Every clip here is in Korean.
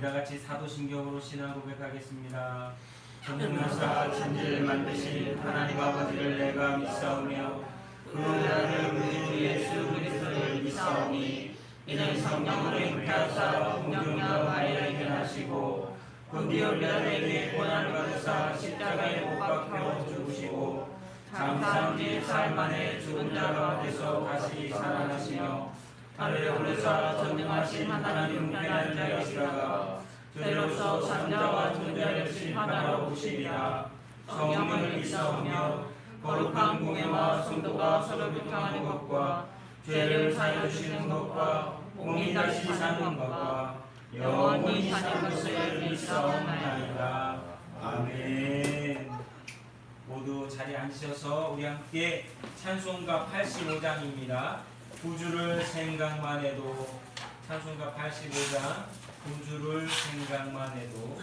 다 같이 사도신경으로 신앙 고백하겠습니다. 전능하사 천지를 만드신 하나님 아버지를 내가 믿사오며 그 아들 우리 주 예수 그리스도를 믿사오니 이는 성령으로 잉태하사 공중과 마리아에게 나시고 본디오 빌라도에게 고난을 받으사 십자가에 못 박혀 죽으시고 장사한 지 사흘 만에 죽은 자 가운데서 다시 살아나시며 하늘에 오르사 전능하신 하나님 편한 자이시다가 저희로서 산자와 존재를 심판하러 오시리라. 성령을 믿사오며 거룩한 공예와 성도가 서로 교통하는 것과 죄를 사여 주시는 것과 몸이 다시 사는 것과 영원히 사는 것을 믿사옵나이다. 아멘. 모두 자리에 앉으셔서 우리 함께 찬송가 85장입니다. 구주를 생각만 해도, 찬송가 85장 구주를 생각만 해도.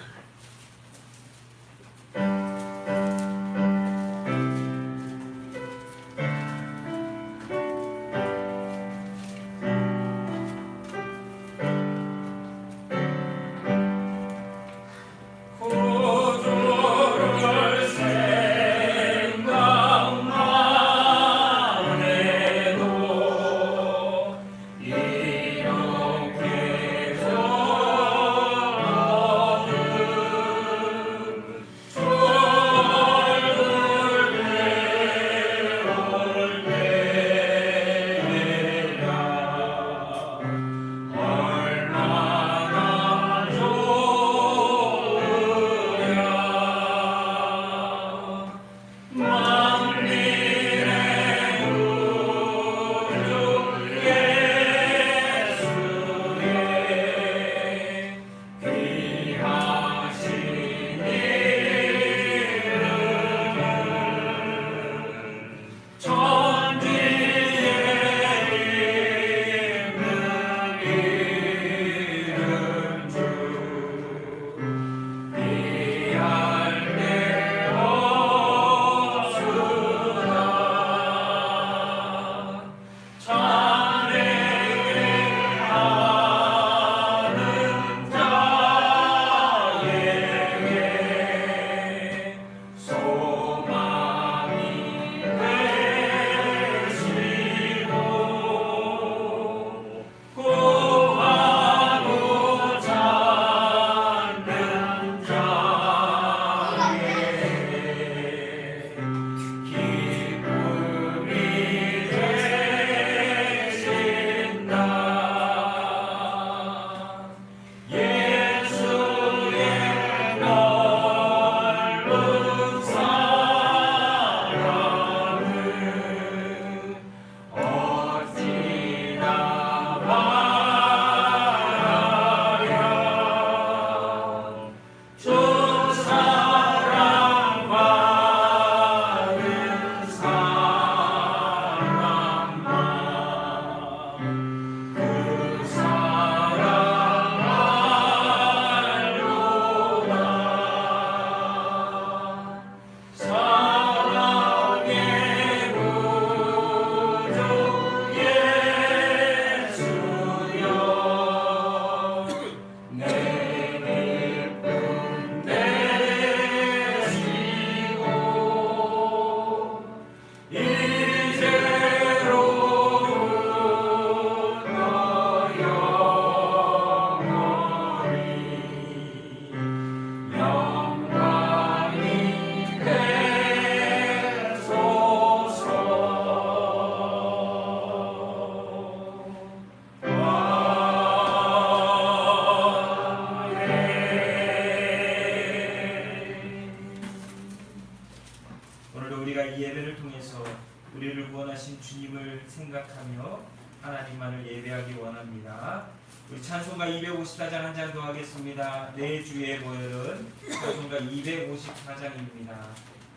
생각하며 하나님만을 예배하기 원합니다. 우리 찬송가 254장 한 장 더 하겠습니다. 내 주의 보혈은 찬송가 254장입니다.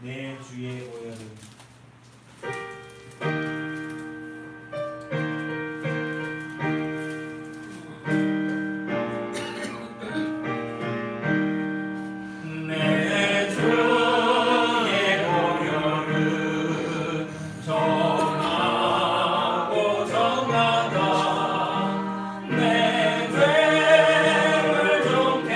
내 주의 보혈은 내 죄를 좀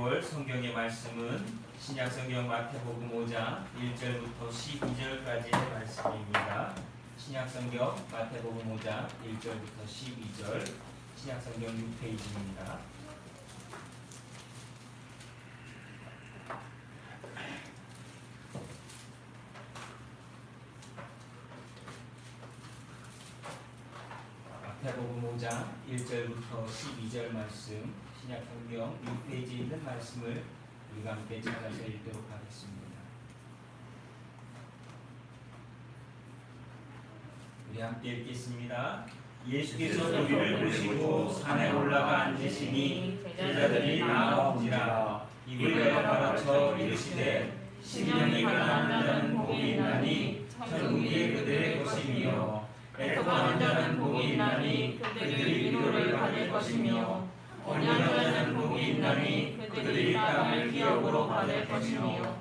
볼 성경의 말씀은 신약성경 마태복음 5장 1절부터 12절까지의 말씀입니다. 신약성경 마태복음 5장 1절부터 12절, 신약성경 6페이지입니다. 마태복음 5장 1절부터 12절 말씀, 신약성경 6페이지에 있는 말씀을 우리가 함께 찾아서 읽도록 하겠습니다. 우리 함께 읽겠습니다. 예수께서 우리를 보시고 산에 올라가 앉으시니 제자들이 나아온지라. 이를 가르쳐 이르시되 심령이 가난한 자는 복이 있나니 천국이 그들의 것이며 애통하는 자는 복이 있나니 그들이 위로를 받을 것이며 온유한 자는 복이 있나니 그들이 땅을 기업으로 받을 것이며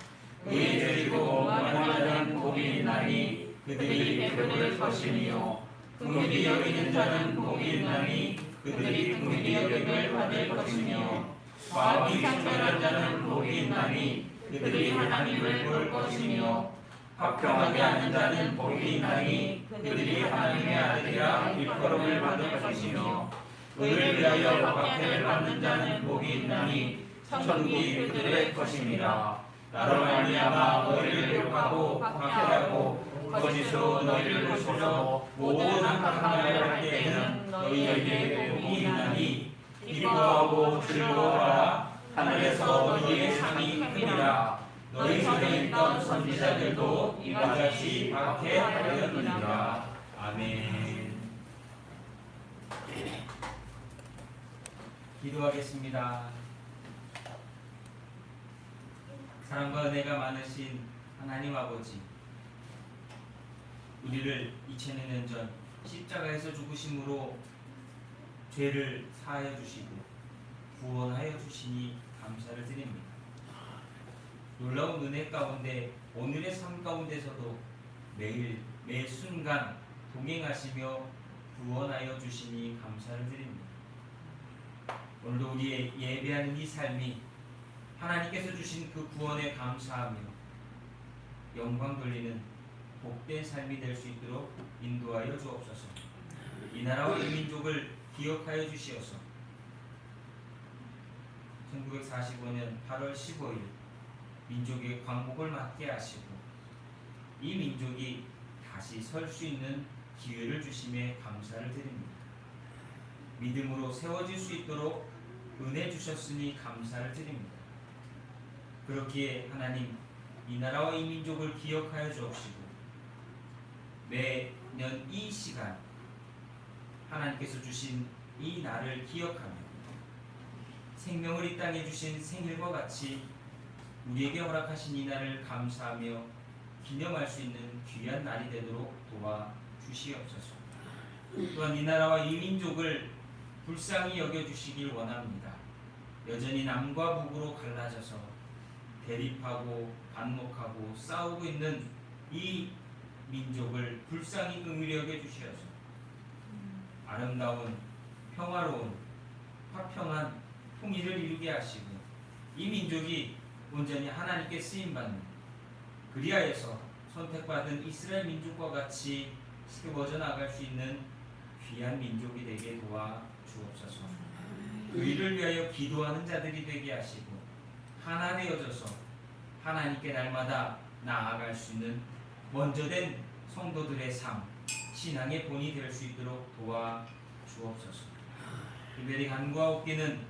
의에 즐기고 원하는 자는 복이 있나니 그들이 베풀을 것이며 긍휼히 여기는 자는 복이 있나니 그들이 긍휼히 여김을 받을 것이며 마음이 청결한 자는 복이 있나니 그들이 하나님을 볼 것이며 화평하게 하는 자는 복이 있나니 그들이 하나님의 아들이라 일컬음을 받을 것이며 의를 위하여 박해를 받는 자는 복이 있나니 천국이 그들의 것입니다. 나로 말미암아 너희를 욕하고 박해하고 거짓으로 너희를 부수려 모든 악함을 할 때에는 너희에게 복이 있나니 기뻐하고 즐거워하라. 하늘에서 너희의 상이 크니라. 너희 전에 있던 선지자들도 이와 같이 박해하였느니라. 아멘. 기도하겠습니다. 사랑과 은혜가 많으신 하나님 아버지, 우리를 2000년 전 십자가에서 죽으심으로 죄를 사하여 주시고 구원하여 주시니 감사를 드립니다. 놀라운 은혜 가운데 오늘의 삶 가운데서도 매일 매 순간 동행하시며 구원하여 주시니 감사를 드립니다. 오늘도 우리의 예배하는 이 삶이 하나님께서 주신 그 구원에 감사하며 영광 돌리는 복된 삶이 될 수 있도록 인도하여 주옵소서. 이 나라와 이 민족을 기억하여 주시어서 1945년 8월 15일 민족의 광복을 맞게 하시고 이 민족이 다시 설 수 있는 기회를 주심에 감사를 드립니다. 믿음으로 세워질 수 있도록 은혜 주셨으니 감사를 드립니다. 그렇기에 하나님, 이 나라와 이 민족을 기억하여 주옵시고 매년 이 시간 하나님께서 주신 이 날을 기억하며 생명을 이 땅에 주신 생일과 같이 우리에게 허락하신 이 날을 감사하며 기념할 수 있는 귀한 날이 되도록 도와주시옵소서. 또한 이 나라와 이 민족을 불쌍히 여겨주시길 원합니다. 여전히 남과 북으로 갈라져서 대립하고 반목하고 싸우고 있는 이 민족을 불쌍히 긍휼히 여겨주시어서 아름다운 평화로운 화평한 통일을 이루게 하시고 이 민족이 온전히 하나님께 쓰임받는, 그리하여서 선택받은 이스라엘 민족과 같이 세워져 나갈 수 있는 귀한 민족이 되게 도와주옵소서. 그 일을 위하여 기도하는 자들이 되게 하시고 하나 되어져서 하나님께 날마다 나아갈 수 있는 먼저된 성도들의 삶, 신앙의 본이 될 수 있도록 도와주옵소서. 특별히 간구와 옵기는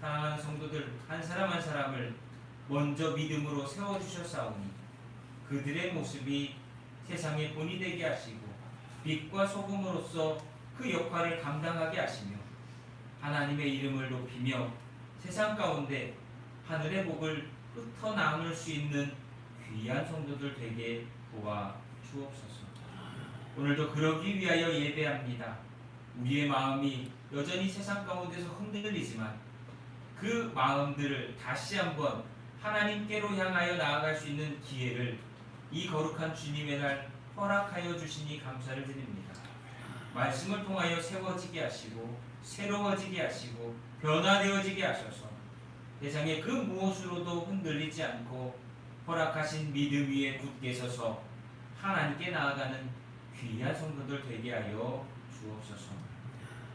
사랑하는 성도들 한 사람 한 사람을 먼저 믿음으로 세워주셨사오니 그들의 모습이 세상의 본이 되게 하시고 빛과 소금으로서 그 역할을 감당하게 하시며 하나님의 이름을 높이며 세상 가운데 하늘의 복을 흩어 나눌 수 있는 귀한 성도들 되게 도와주옵소서. 오늘도 그러기 위하여 예배합니다. 우리의 마음이 여전히 세상 가운데서 흔들리지만 그 마음들을 다시 한번 하나님께로 향하여 나아갈 수 있는 기회를 이 거룩한 주님의 날 허락하여 주시니 감사를 드립니다. 말씀을 통하여 세워지게 하시고 새로워지게 하시고 변화되어지게 하셔서 세상의 그 무엇으로도 흔들리지 않고 허락하신 믿음 위에 굳게 서서 하나님께 나아가는 귀한 성도들 되게 하여 주옵소서.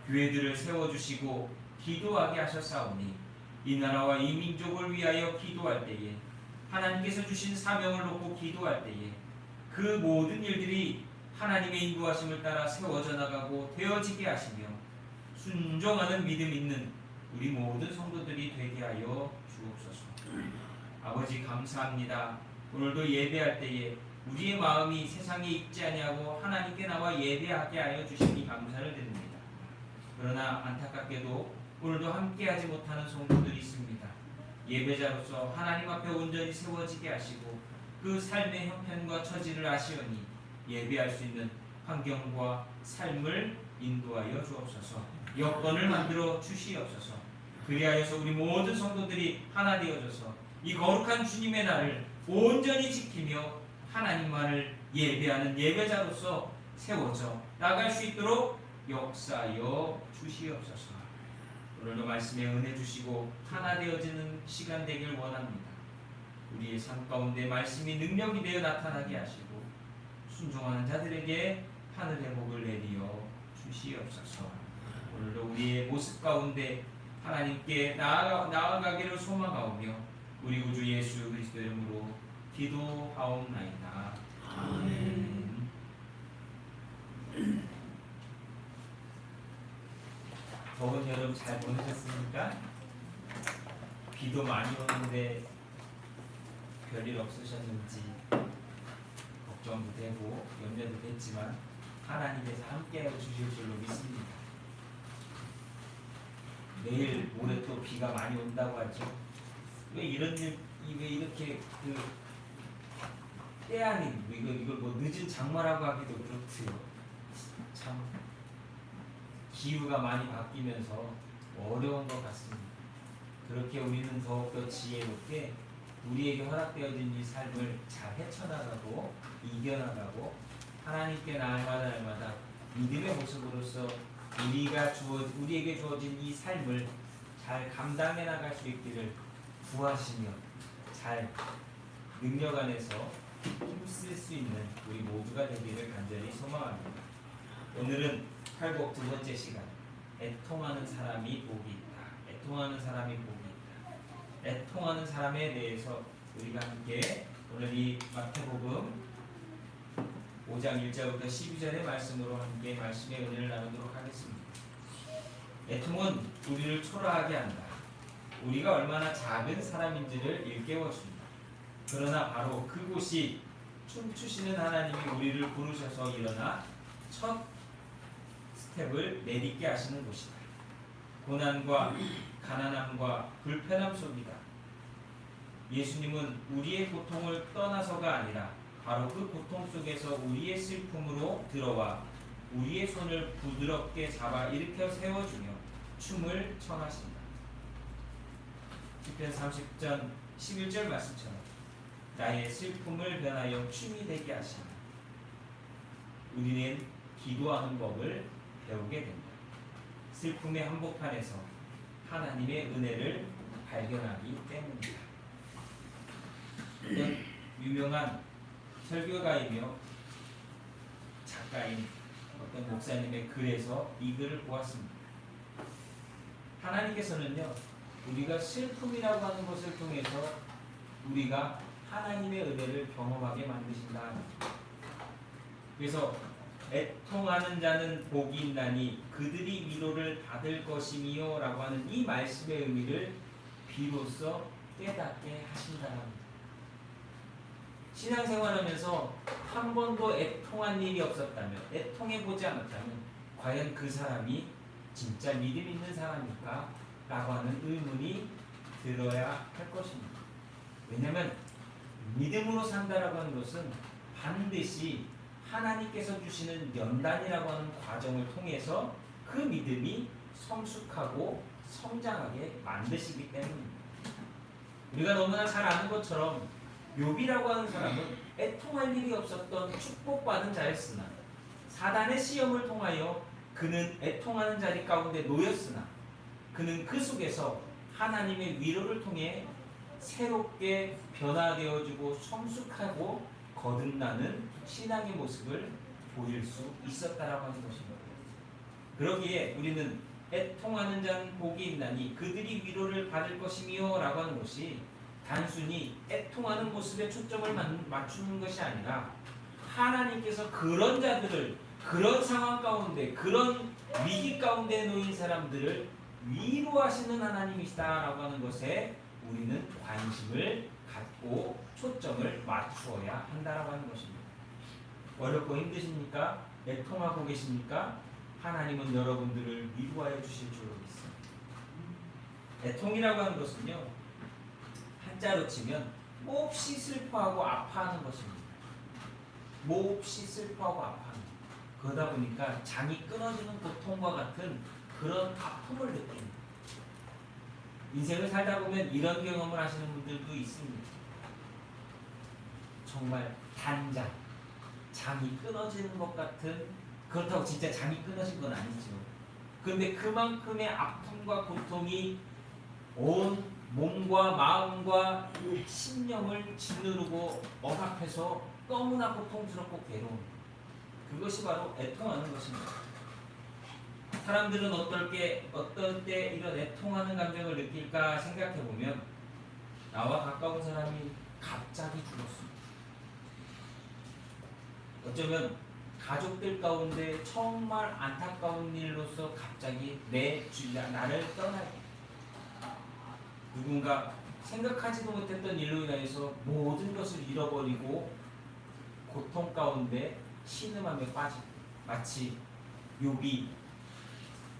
교회들을 세워주시고 기도하게 하셨사오니 이 나라와 이 민족을 위하여 기도할 때에, 하나님께서 주신 사명을 놓고 기도할 때에 그 모든 일들이 하나님의 인도하심을 따라 세워져 나가고 되어지게 하시며 순종하는 믿음 있는 우리 모든 성도들이 되게 하여 주옵소서. 아버지 감사합니다. 오늘도 예배할 때에 우리의 마음이 세상에 있지 아니하고 하나님께 나와 예배하게 하여 주시니 감사를 드립니다. 그러나 안타깝게도 오늘도 함께하지 못하는 성도들이 있습니다. 예배자로서 하나님 앞에 온전히 세워지게 하시고 그 삶의 형편과 처지를 아시오니 예배할 수 있는 환경과 삶을 인도하여 주옵소서. 여건을 만들어 주시옵소서. 그리하여서 우리 모든 성도들이 하나 되어져서 이 거룩한 주님의 날을 온전히 지키며 하나님만을 예배하는 예배자로서 세워져 나갈 수 있도록 역사하여 주시옵소서. 오늘도 말씀에 은혜 주시고 하나 되어지는 시간 되길 원합니다. 우리의 삶 가운데 말씀이 능력이 되어 나타나게 하시고 순종하는 자들에게 하늘의 복을 내리어 주시옵소서. 오늘도 우리의 모습 가운데 하나님께 나아가기를 소망하오며 우리 구주 예수 그리스도 이름으로 기도하옵나이다. 아멘. 더운 여름 잘 보내셨습니까? 비도 많이 오는데 별일 없으셨는지 걱정도 되고 염려도 됐지만 하나님께서 함께하여 주실 줄로 믿습니다. 내일 모레 또 비가 많이 온다고 하죠. 왜 이런 일, 왜 이렇게 때 아닌 이걸 뭐 늦은 장마라고 하기도 그렇고요. 참 기후가 많이 바뀌면서 어려운 것 같습니다. 그렇게 우리는 더욱더 지혜롭게 우리에게 허락되어진 이 삶을 잘 헤쳐나가고 이겨나가고 하나님께 날마다 믿음의 모습으로서 우리에게 주어진 이 삶을 잘 감당해 나갈 수 있기를 구하시며 잘 능력 안에서 힘쓸 수 있는 우리 모두가 되기를 간절히 소망합니다. 오늘은 팔복 두 번째 시간, 애통하는 사람이 복이 있다. 애통하는 사람이 복이 있다. 애통하는 사람에 대해서 우리가 함께 오늘 이 마태복음 5장 1절부터 12절의 말씀으로 함께 말씀의 은혜를 나누도록 하겠습니다. 애통은 우리를 초라하게 한다. 우리가 얼마나 작은 사람인지를 일깨워준다. 그러나 바로 그곳이 춤추시는 하나님이 우리를 부르셔서 일어나 첫 스텝을 내딛게 하시는 곳이다. 고난과 가난함과 불편함 속이다. 예수님은 우리의 고통을 떠나서가 아니라 바로 그 고통 속에서 우리의 슬픔으로 들어와 우리의 손을 부드럽게 잡아 일으켜 세워주며 춤을 청하신다. 시편 30전 11절 말씀처럼 나의 슬픔을 변하여 춤이 되게 하신다. 우리는 기도하는 법을 배우게 된다. 슬픔의 한복판에서 하나님의 은혜를 발견하기 때문이다. 유명한 설교가이며 작가인 어떤 목사님의 글에서 이 글을 보았습니다. 하나님께서는요, 우리가 슬픔이라고 하는 것을 통해서 우리가 하나님의 은혜를 경험하게 만드신다. 그래서 애통하는 자는 복이 있나니 그들이 위로를 받을 것이니요 라고 하는 이 말씀의 의미를 비로소 깨닫게 하신다랍니다. 신앙생활하면서 한 번도 애통한 일이 없었다면, 애통해보지 않았다면 과연 그 사람이 진짜 믿음 있는 사람일까? 라고 하는 의문이 들어야 할 것입니다. 왜냐하면 믿음으로 산다라고 하는 것은 반드시 하나님께서 주시는 연단이라고 하는 과정을 통해서 그 믿음이 성숙하고 성장하게 만드시기 때문입니다. 우리가 너무나 잘 아는 것처럼 욥이라고 하는 사람은 애통할 일이 없었던 축복받은 자였으나 사단의 시험을 통하여 그는 애통하는 자리 가운데 놓였으나 그는 그 속에서 하나님의 위로를 통해 새롭게 변화되어지고 성숙하고 거듭나는 신앙의 모습을 보일 수 있었다라고 하는 것입니다. 그러기에 우리는 애통하는 자는 복이 있나니 그들이 위로를 받을 것이며 라고 하는 것이 단순히 애통하는 모습에 초점을 맞추는 것이 아니라 하나님께서 그런 자들을 그런 상황 가운데 그런 위기 가운데 놓인 사람들을 위로하시는 하나님이시다라고 하는 것에 우리는 관심을 갖고 초점을 맞추어야 한다라고 하는 것입니다. 어렵고 힘드십니까? 애통하고 계십니까? 하나님은 여러분들을 위로하여 주실 줄로 믿습니다. 애통이라고 하는 것은요, 한자로 치면 몹시 슬퍼하고 아파하는 것입니다. 몹시 슬퍼하고 아파하는 것. 그러다 보니까 장이 끊어지는 고통과 같은 그런 아픔을 느낍니다. 인생을 살다 보면 이런 경험을 하시는 분들도 있습니다. 정말 단장, 장이 끊어지는 것 같은, 그렇다고 진짜 장이 끊어진 건 아니죠. 그런데 그만큼의 아픔과 고통이 온 몸과 마음과 심령을 짓누르고 억압해서 너무나 고통스럽고 괴로운, 그것이 바로 애통하는 것입니다. 사람들은 어떨 때 이런 애통하는 감정을 느낄까 생각해 보면 나와 가까운 사람이 갑자기 죽었습니다. 어쩌면 가족들 가운데 정말 안타까운 일로서 갑자기 나를 떠나게, 누군가 생각하지도 못했던 일로 인하여서 모든 것을 잃어버리고 고통 가운데 신음함에 빠지고, 마치 욥이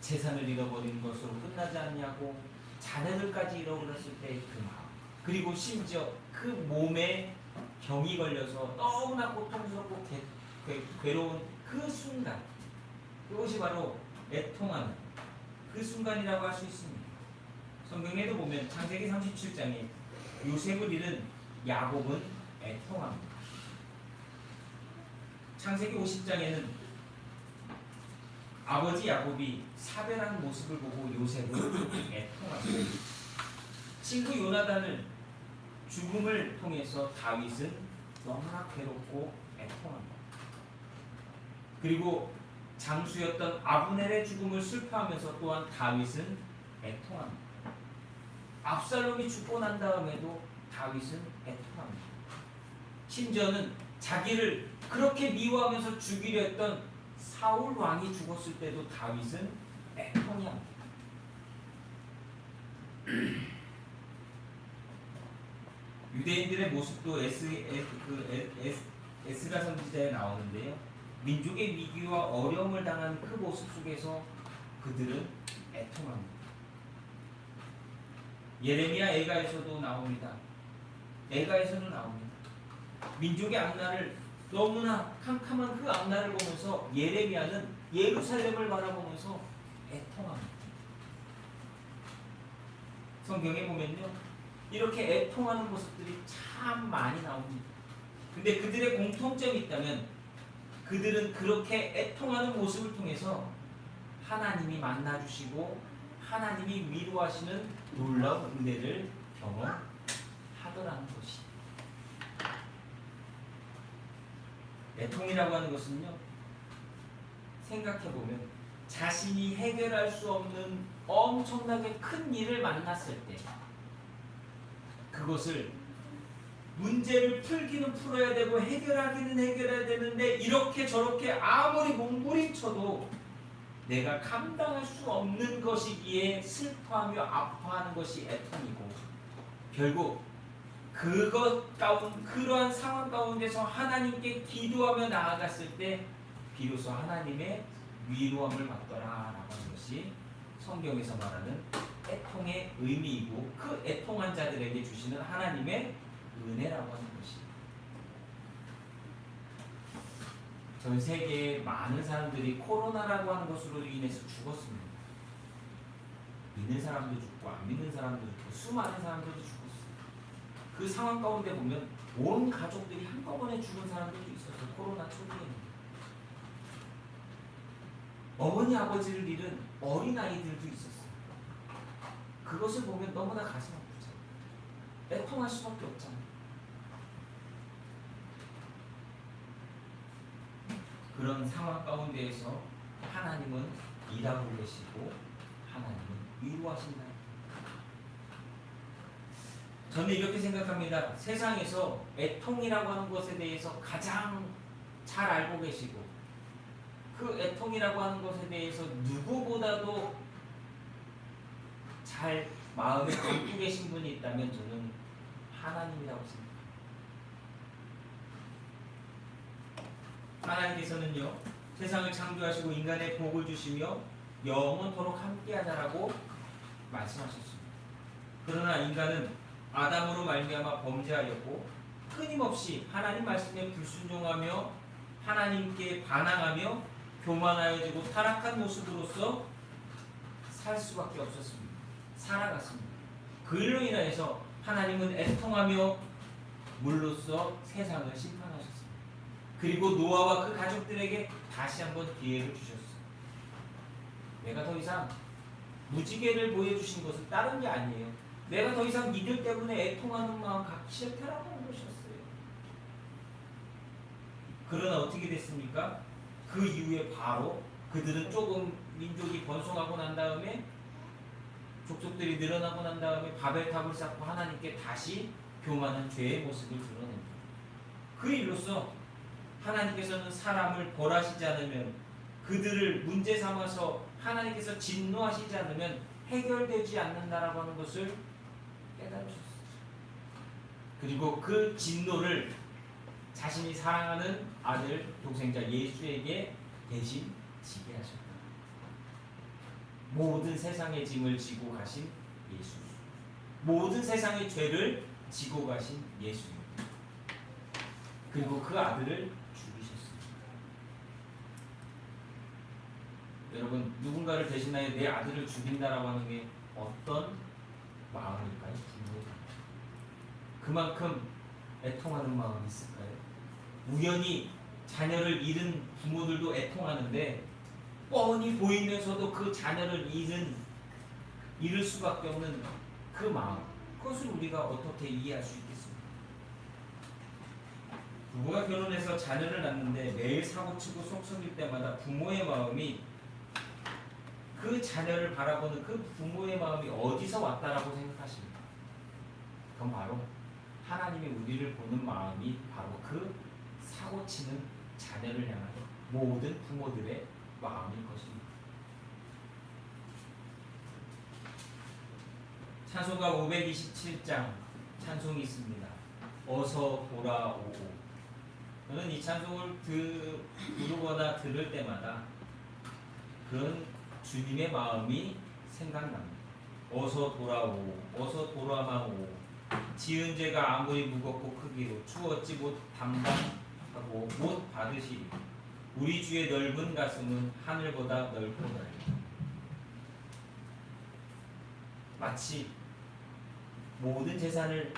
재산을 잃어버리는 것으로 끝나지 않냐고 자녀들까지 잃어버렸을 때 그 마음, 그리고 심지어 그 몸에 병이 걸려서 너무나 고통스럽고 괴로운 그 순간, 그것이 바로 애통하는 그 순간이라고 할 수 있습니다. 성경에도 보면 창세기 37장에 요셉을 잃은 야곱은 애통합니다. 창세기 50장에는 아버지 야곱이 사별하는 모습을 보고 요셉은 애통합니다. 친구 요나단을 죽음을 통해서 다윗은 너무나 괴롭고 애통합니다. 그리고 장수였던 아브넬의 죽음을 슬퍼하면서 또한 다윗은 애통합니다. 압살롬이 죽고 난 다음에도 다윗은 애통합니다. 심지어는 자기를 그렇게 미워하면서 죽이려 했던 사울 왕이 죽었을 때도 다윗은 애통이 합니다. 유대인들의 모습도 에스라 선지자에 나오는데요, 민족의 위기와 어려움을 당한 그 모습 속에서 그들은 애통합니다. 예레미야 애가에서도 나옵니다. 애가에서도 나옵니다. 민족의 악nar을, 너무나 캄캄한 그 악nar을 보면서 예레미야는 예루살렘을 바라보면서 애통합니다. 성경에 보면요, 이렇게 애통하는 모습들이 참 많이 나옵니다. 근데 그들의 공통점이 있다면 그들은 그렇게 애통하는 모습을 통해서 하나님이 만나주시고 하나님이 위로하시는 놀라운 은혜를 경험하더라는 것이. 애통이라고 하는 것은요, 생각해보면 자신이 해결할 수 없는 엄청나게 큰 일을 만났을 때 그것을 문제를 풀기는 풀어야 되고 해결하기는 해결해야 되는데 이렇게 저렇게 아무리 몸부림쳐도 내가 감당할 수 없는 것이기에 슬퍼하며 아파하는 것이 애통이고, 결국 그러한 상황 가운데서 하나님께 기도하며 나아갔을 때 비로소 하나님의 위로함을 받더라라고 하는 것이 성경에서 말하는 애통의 의미이고, 그 애통한 자들에게 주시는 하나님의 은혜라고 하는 것입니다. 전 세계에 많은 사람들이 코로나라고 하는 것으로 인해서 죽었습니다. 믿는 사람도 죽고 안 믿는 사람도 죽고 수많은 사람들도 죽었어요. 그 상황 가운데 보면 온 가족들이 한꺼번에 죽은 사람들도 있었어요. 코로나 초기에는. 어머니 아버지를 잃은 어린아이들도 있었어요. 그것을 보면 너무나 가슴 아프죠. 애통할 수밖에 없잖아요. 그런 상황 가운데에서 하나님은 일하고 계시고 하나님은 위로하신다. 저는 이렇게 생각합니다. 세상에서 애통이라고 하는 것에 대해서 가장 잘 알고 계시고 그 애통이라고 하는 것에 대해서 누구보다도 잘 마음에 담고 계신 분이 있다면 저는 하나님이라고 생각합니다. 하나님께서는요, 세상을 창조하시고 인간의 복을 주시며 영원토록 함께하자라고 말씀하셨습니다. 그러나 인간은 아담으로 말미암아 범죄하였고 끊임없이 하나님 말씀에 불순종하며 하나님께 반항하며 교만하여지고 타락한 모습으로서 살 수밖에 없었습니다. 살아갔습니다. 그 일로 인하여서 하나님은 애통하며 물로써 세상을 심판하셨습니다. 그리고 노아와 그 가족들에게 다시 한번 기회를 주셨어요. 내가 더 이상 무지개를 보여주신 것은 다른 게 아니에요. 내가 더 이상 니들 때문에 애통하는 마음 갖기 싫다라고 하는 것이었어요. 그러나 어떻게 됐습니까? 그 이후에 바로 그들은 조금 민족이 번성하고 난 다음에 족속들이 늘어나고 난 다음에 바벨탑을 쌓고 하나님께 다시 교만한 죄의 모습을 드러냅니다. 그 일로써 하나님께서는 사람을 벌하시지 않으면 그들을 문제 삼아서 하나님께서 진노하시지 않으면 해결되지 않는다라고 하는 것을 깨달으셨어요. 그리고 그 진노를 자신이 사랑하는 아들 동생자 예수에게 대신 지게 하셨다. 모든 세상의 짐을 지고 가신 예수, 모든 세상의 죄를 지고 가신 예수입니다. 그리고 그 아들을 죽이셨습니다. 여러분, 누군가를 대신하여 내 아들을 죽인다라고 하는 게 어떤 마음일까요? 그만큼 애통하는 마음이 있을까요? 우연히 자녀를 잃은 부모들도 애통하는데 뻔히 보이면서도 그 자녀를 잃을 수밖에 없는 그 마음, 그것을 우리가 어떻게 이해할 수 있겠습니까? 부부가 결혼해서 자녀를 낳는데 매일 사고치고 속썩일 때마다 부모의 마음이, 그 자녀를 바라보는 그 부모의 마음이 어디서 왔다라고 생각하십니까? 그건 바로 하나님이 우리를 보는 마음이 바로 그 사고치는 자녀를 향한 모든 부모들의 마음일 것입니다. 찬송가 527장 찬송이 있습니다. 어서 돌아오고. 저는 이 찬송을 부르거나 들을 때마다 그런 주님의 마음이 생각납니다. 어서 돌아오고, 어서 돌아마오. 지은 죄가 아무리 무겁고 크기로 주 어찌 못 담당하고 못 받으시리. 우리 주의 넓은 가슴은 하늘보다 넓고나니. 마치 모든 재산을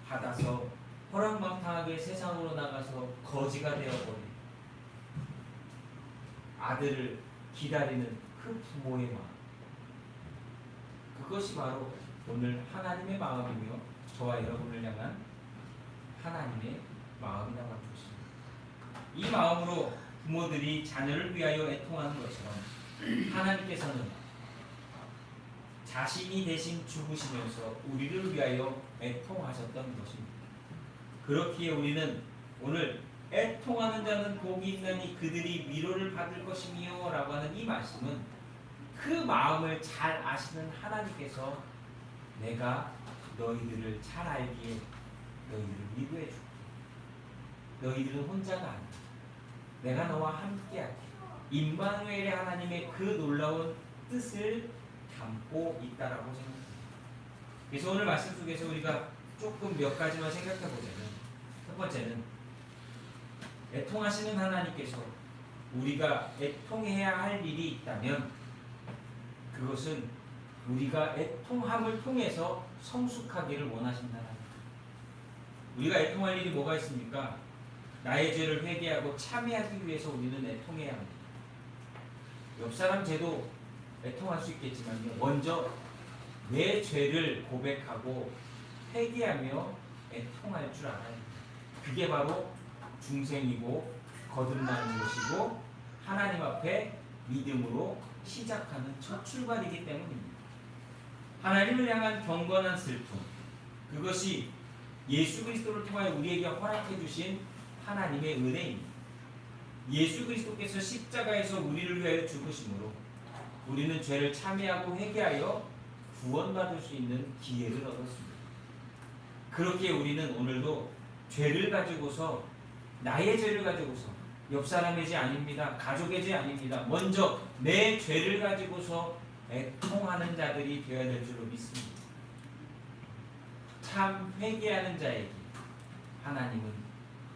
받아서 허랑방탕하게 세상으로 나가서 거지가 되어버린 아들을 기다리는 그 부모의 마음, 그것이 바로 오늘 하나님의 마음이며 저와 여러분을 향한 하나님의 마음이라고 하는 것입니다. 이 마음으로 부모들이 자녀를 위하여 애통하는 것처럼 하나님께서는 자신이 대신 죽으시면서 우리를 위하여 애통하셨던 것입니다. 그렇기에 우리는 오늘 애통하는 자는 복이 있나니 그들이 위로를 받을 것이며 라고 하는 이 말씀은 그 마음을 잘 아시는 하나님께서 내가 너희들을 잘 알기에 너희들을 위로해 줄게. 너희들은 혼자가 아니야. 내가 너와 함께할게. 임마누엘의 하나님의 그 놀라운 뜻을 담고 있다라고 생각합니다. 그래서 오늘 말씀 속에서 우리가 조금 몇 가지만 생각해 보자면, 첫 번째는 애통하시는 하나님께서 우리가 애통해야 할 일이 있다면 그것은 우리가 애통함을 통해서 성숙하기를 원하신다는 겁니다. 우리가 애통할 일이 뭐가 있습니까? 나의 죄를 회개하고 참회하기 위해서 우리는 애통해야 합니다. 옆 사람 죄도 애통할 수 있겠지만요, 먼저 내 죄를 고백하고 회개하며 애통할 줄 알아야 합니다. 그게 바로 중생이고 거듭나는 것이고 하나님 앞에 믿음으로 시작하는 첫 출발이기 때문입니다. 하나님을 향한 경건한 슬픔, 그것이 예수 그리스도를 통하여 우리에게 허락해 주신 하나님의 은혜입니다. 예수 그리스도께서 십자가에서 우리를 위하여 죽으심으로 우리는 죄를 참회하고 회개하여 구원받을 수 있는 기회를 얻었습니다. 그렇게 우리는 오늘도 죄를 가지고서, 나의 죄를 가지고서, 옆 사람의 죄 아닙니다, 가족의 죄 아닙니다, 먼저 내 죄를 가지고서 애통하는 자들이 되어야 될 줄로 믿습니다. 참 회개하는 자에게 하나님은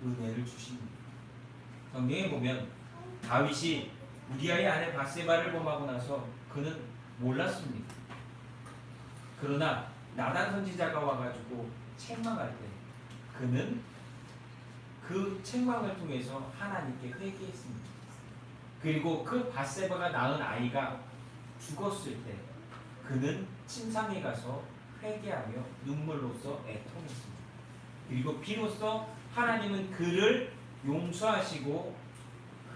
은혜를 주십니다. 성경에 보면 다윗이 우리아의 아내 바세바를 범하고 나서 그는 몰랐습니다. 그러나 나단 선지자가 와가지고 책망할 때 그는 그 책망을 통해서 하나님께 회개했습니다. 그리고 그 바세바가 낳은 아이가 죽었을 때 그는 침상에 가서 회개하며 눈물로써 애통했습니다. 그리고 비로소 하나님은 그를 용서하시고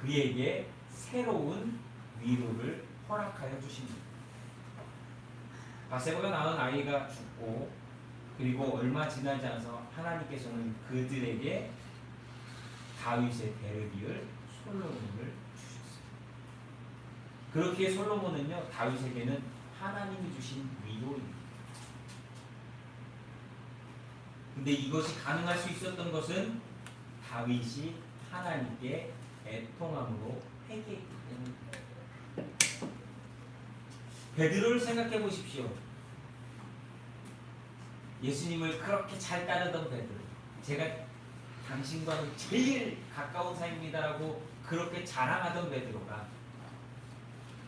그에게 새로운 위로를 허락하여 주십니다. 바세바가 낳은 아이가 죽고 그리고 얼마 지나지 않아서 하나님께서는 그들에게 다윗의 대를 이을 솔로몬을 주셨습니다. 그렇게 솔로몬은요, 다윗에게는 하나님이 주신 위로입니다. 근데 이것이 가능할 수 있었던 것은 다윗이 하나님께 애통함으로 회개했기 때문입니다. 베드로를 생각해 보십시오. 예수님을 그렇게 잘 따르던 베드로, 제가 당신과는 제일 가까운 사이입니다라고 그렇게 자랑하던 베드로가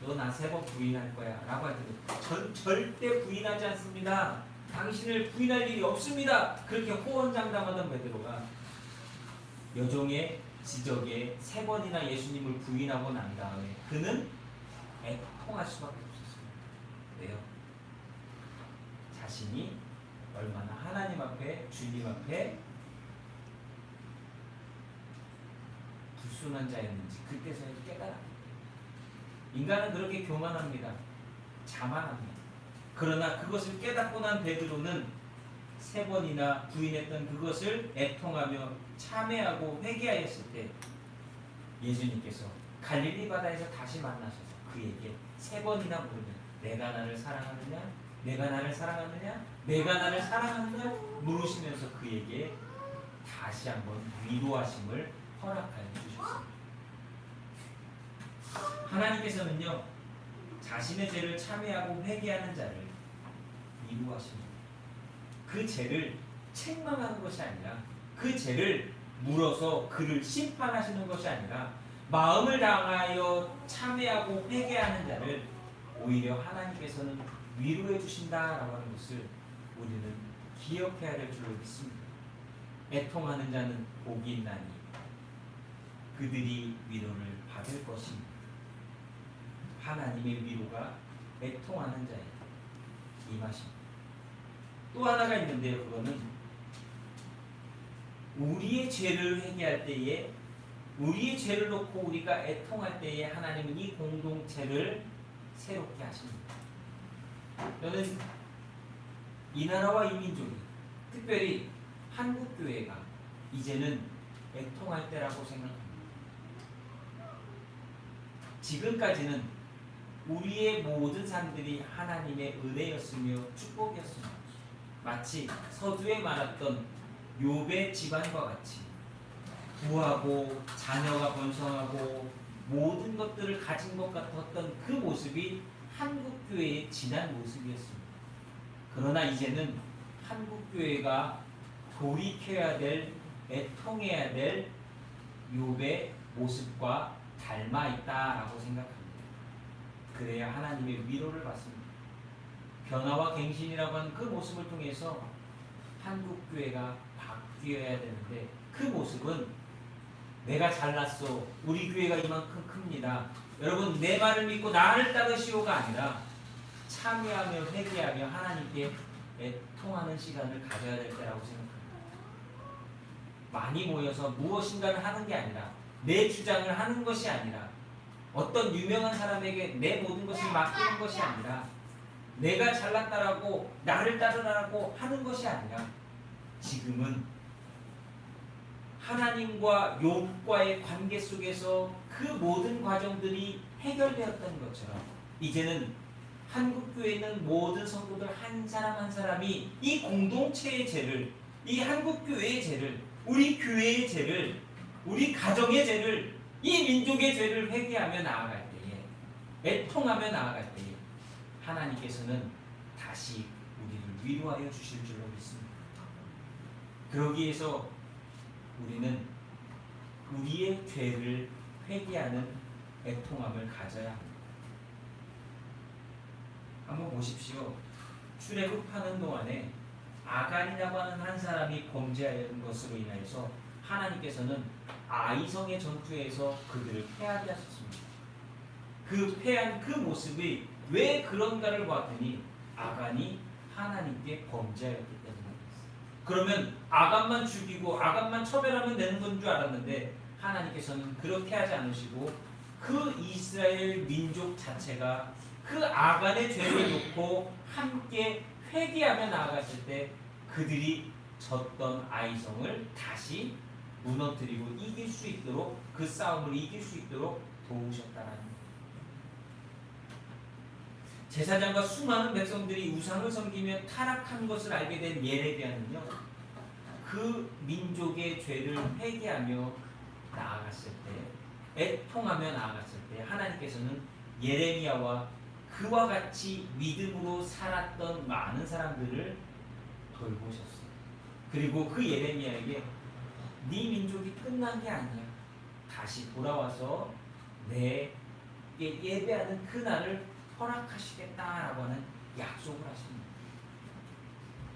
너 나 3번 부인할 거야 라고 할 때도 전 절대 부인하지 않습니다, 당신을 부인할 일이 없습니다, 그렇게 호언장담하던 베드로가 여종의 지적에 3번이나 예수님을 부인하고 난 다음에 그는 애통할 수밖에 없었습니다. 왜요? 자신이 얼마나 하나님 앞에, 주님 앞에 불순한 자였는지 그때서야 깨달았습니다. 인간은 그렇게 교만합니다. 자만합니다. 그러나 그것을 깨닫고 난 베드로는 3번이나 부인했던 그것을 애통하며 참회하고 회개하였을 때 예수님께서 갈릴리 바다에서 다시 만나셔서 그에게 3번이나 물으면 내가 나를 사랑하느냐? 내가 나를 사랑하느냐? 내가 나를 사랑하느냐? 물으시면서 그에게 다시 한번 위로하심을 허락하여 주셨습니다. 하나님께서는요, 자신의 죄를 참회하고 회개하는 자를 위로하십니다. 그 죄를 책망하는 것이 아니라, 그 죄를 물어서 그를 심판하시는 것이 아니라, 마음을 다하여 참회하고 회개하는 자를 오히려 하나님께서는 위로해 주신다라고 하는 것을 우리는 기억해야 될 줄로 믿습니다. 애통하는 자는 복이 있나니 그들이 위로를 받을 것입니다. 하나님의 위로가 애통하는 자에게 임하십니다. 또 하나가 있는데요, 그거는 우리의 죄를 회개할 때에, 우리의 죄를 놓고 우리가 애통할 때에 하나님은 이 공동체를 새롭게 하십니다. 저는 이 나라와 이 민족이, 특별히 한국교회가 이제는 애통할 때라고 생각합니다. 지금까지는 우리의 모든 삶들이 하나님의 은혜였으며 축복이었습니다. 마치 서두에 말했던 욥의 집안과 같이 부하고 자녀가 번성하고 모든 것들을 가진 것 같았던 그 모습이 한국교회의 지난 모습이었습니다. 그러나 이제는 한국교회가 돌이켜야 될, 애통해야 될 욥의 모습과 닮아 있다라고 생각합니다. 그래야 하나님의 위로를 받습니다. 변화와 갱신이라고 하는 그 모습을 통해서 한국교회가 바뀌어야 되는데, 그 모습은 내가 잘났어, 우리 교회가 이만큼 큽니다, 여러분 내 말을 믿고 나를 따르시오가 아니라 참여하며 회개하며 하나님께 애통하는 시간을 가져야 될 때라고 생각합니다. 많이 모여서 무엇인가를 하는 게 아니라, 내 주장을 하는 것이 아니라, 어떤 유명한 사람에게 내 모든 것을 맡기는 것이 아니라, 내가 잘났다라고 나를 따르라고 하는 것이 아니라, 지금은 하나님과 욥과의 관계 속에서 그 모든 과정들이 해결되었던 것처럼 이제는 한국교회에 있는 모든 성도들 한 사람 한 사람이 이 공동체의 죄를, 이 한국교회의 죄를, 우리 교회의 죄를, 우리 가정의 죄를, 이 민족의 죄를 회개하며 나아갈 때에, 애통하며 나아갈 때에 하나님께서는 다시 우리를 위로하여 주실 줄로 믿습니다. 그러기 위해서 우리는 우리의 죄를 회개하는 애통함을 가져야 합니다. 한번 보십시오. 출애굽하는 동안에 아간이라고 하는 한 사람이 범죄하는 것으로 인하여서 하나님께서는 아이성의 전투에서 그들을 패하게 하셨습니다. 그 패한 그 모습이 왜 그런가를 봤더니 아간이 하나님께 범죄하였기 때문입니다. 그러면 아간만 죽이고 아간만 처벌하면 되는 건 줄 알았는데 하나님께서는 그렇게 하지 않으시고 그 이스라엘 민족 자체가 그 아간의 죄를 놓고 함께 회개하며 나아갔을 때 그들이 졌던 아이성을 다시 무너뜨리고 이길 수 있도록, 그 싸움을 이길 수 있도록 도우셨다라는 거예요. 제사장과 수많은 백성들이 우상을 섬기며 타락한 것을 알게 된 예레미야는요, 그 민족의 죄를 회개하며 나아갔을 때, 애통하며 나아갔을 때 하나님께서는 예레미야와 그와 같이 믿음으로 살았던 많은 사람들을 돌보셨어요. 그리고 그 예레미야에게 네 민족이 끝난 게 아니야. 다시 돌아와서 내 예배하는 그 날을 허락하시겠다라고 하는 약속을 하십니다.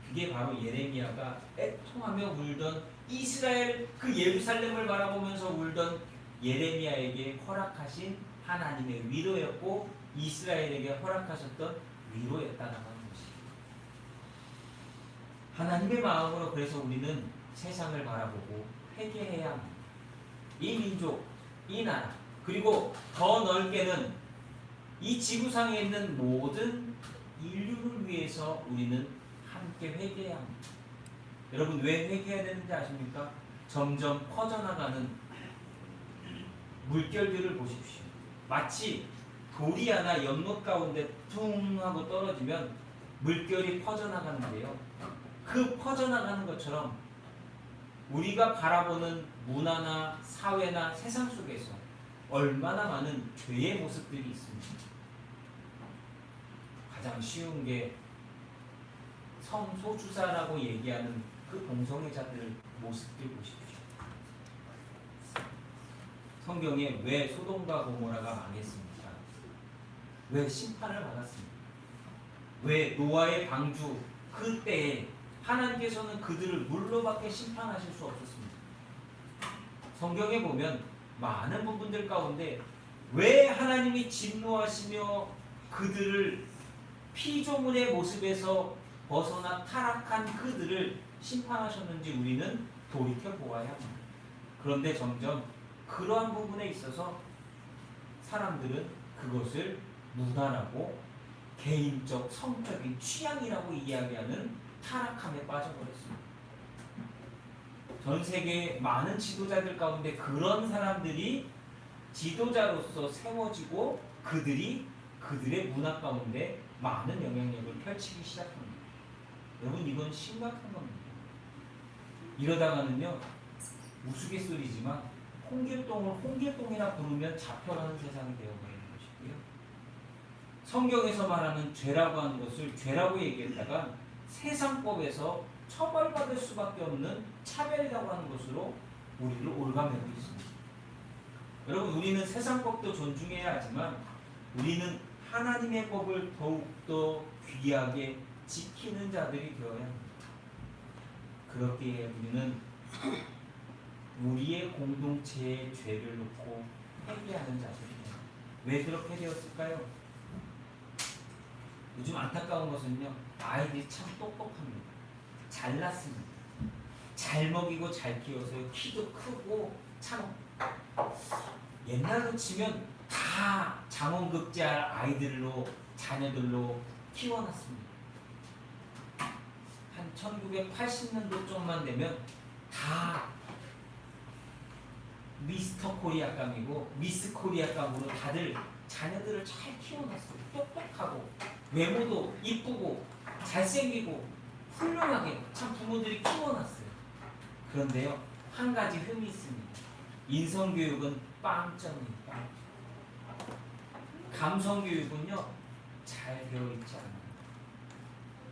그게 바로 예레미야가 애통하며 울던 이스라엘, 그 예루살렘을 바라보면서 울던 예레미야에게 허락하신 하나님의 위로였고 이스라엘에게 허락하셨던 위로였다라고 하는 것이에요. 하나님의 마음으로 그래서 우리는 세상을 바라보고 회개해야 합니다. 이 민족, 이 나라, 그리고 더 넓게는 이 지구상에 있는 모든 인류를 위해서 우리는 함께 회개해야 합니다. 여러분 왜 회개해야 되는지 아십니까? 점점 퍼져나가는 물결들을 보십시오. 마치 돌이 하나 연못 가운데 퉁 하고 떨어지면 물결이 퍼져나가는데요. 그 퍼져나가는 것처럼 우리가 바라보는 문화나 사회나 세상 속에서 얼마나 많은 죄의 모습들이 있습니다. 가장 쉬운 게 성소수자라고 얘기하는 그 동성애자들 모습들 보십시오. 성경에 왜 소돔과 고모라가 망했습니까? 왜 심판을 받았습니까? 왜 노아의 방주 그때에 하나님께서는 그들을 물로밖에 심판하실 수 없었습니다. 성경에 보면 많은 부분들 가운데 왜 하나님이 진노하시며 그들을 피조물의 모습에서 벗어나 타락한 그들을 심판하셨는지 우리는 돌이켜 보아야 합니다. 그런데 점점 그러한 부분에 있어서 사람들은 그것을 무난하고 개인적 성적인 취향이라고 이야기하는 타락함에 빠져버렸습니다. 전 세계 많은 지도자들 가운데 그런 사람들이 지도자로서 세워지고 그들이 그들의 문화 가운데 많은 영향력을 펼치기 시작합니다. 여러분 이건 심각한 겁니다. 이러다가는요 우스갯소리지만 홍길동을 홍길동이라 부르면 잡혀가는 세상이 되어버리는 것이고요. 성경에서 말하는 죄라고 하는 것을 죄라고 얘기했다가 세상법에서 처벌받을 수밖에 없는 차별이라고 하는 것으로 우리를 올가매고 있습니다. 여러분 우리는 세상법도 존중해야 하지만 우리는 하나님의 법을 더욱더 귀하게 지키는 자들이 되어야 합니다. 그렇기에 우리는 우리의 공동체의 죄를 놓고 회개하는 자들입니다. 왜 그렇게 되었을까요? 요즘 안타까운 것은요, 아이들이 참 똑똑합니다. 잘났습니다. 잘 먹이고 잘 키워서요, 키도 크고 참 옛날로 치면 다 장원급제할 아이들로 자녀들로 키워놨습니다. 한 1980년도 쪽만 되면 다 미스터 코리아감이고 미스 코리아감으로 다들 자녀들을 잘 키워놨어요. 똑똑하고 외모도 이쁘고 잘생기고 훌륭하게 참 부모들이 키워놨어요. 그런데요, 한 가지 흠이 있습니다. 인성교육은 빵점이에요. 빵점. 감성교육은요, 잘 되어 있지 않아요.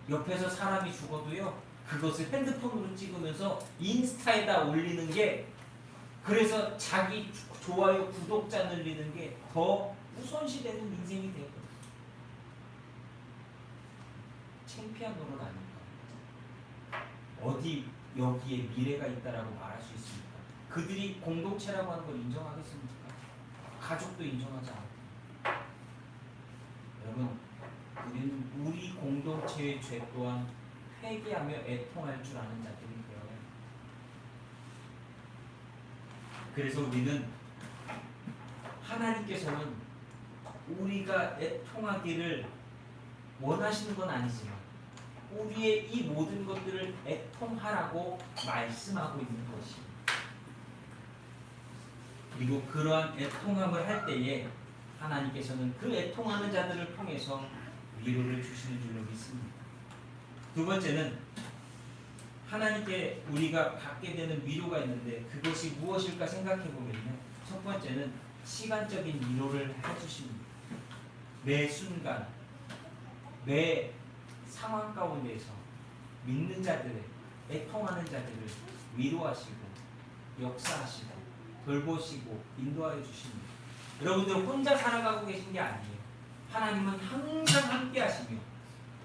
옆에서 사람이 죽어도요, 그것을 핸드폰으로 찍으면서 인스타에다 올리는 게, 그래서 자기 좋아요 구독자 늘리는 게 더 우선시되는 인생이 되거든요. 창피한 노릇 아닙니까? 어디 여기에 미래가 있다라고 말할 수 있습니까? 그들이 공동체라고 하는 걸 인정하겠습니까? 가족도 인정하지 않고. 여러분, 우리는 우리 공동체의 죄 또한 회개하며 애통할 줄 아는 자들이 되어야 해요. 그래서 우리는 하나님께서는 우리가 애통하기를 원하시는 건 아니지만 우리의 이 모든 것들을 애통하라고 말씀하고 있는 것입니다. 그리고 그러한 애통함을 할 때에 하나님께서는 그 애통하는 자들을 통해서 위로를 주시는 줄로 믿습니다. 두 번째는 하나님께 우리가 받게 되는 위로가 있는데 그것이 무엇일까 생각해 보면요. 첫 번째는 시간적인 위로를 해주십니다. 매 순간, 매 상황 가운데서 믿는 자들의 애통하는 자들을 위로하시고 역사하시고 돌보시고 인도하여 주십니다. 여러분들 혼자 살아가고 계신 게 아니에요. 하나님은 항상 함께 하시며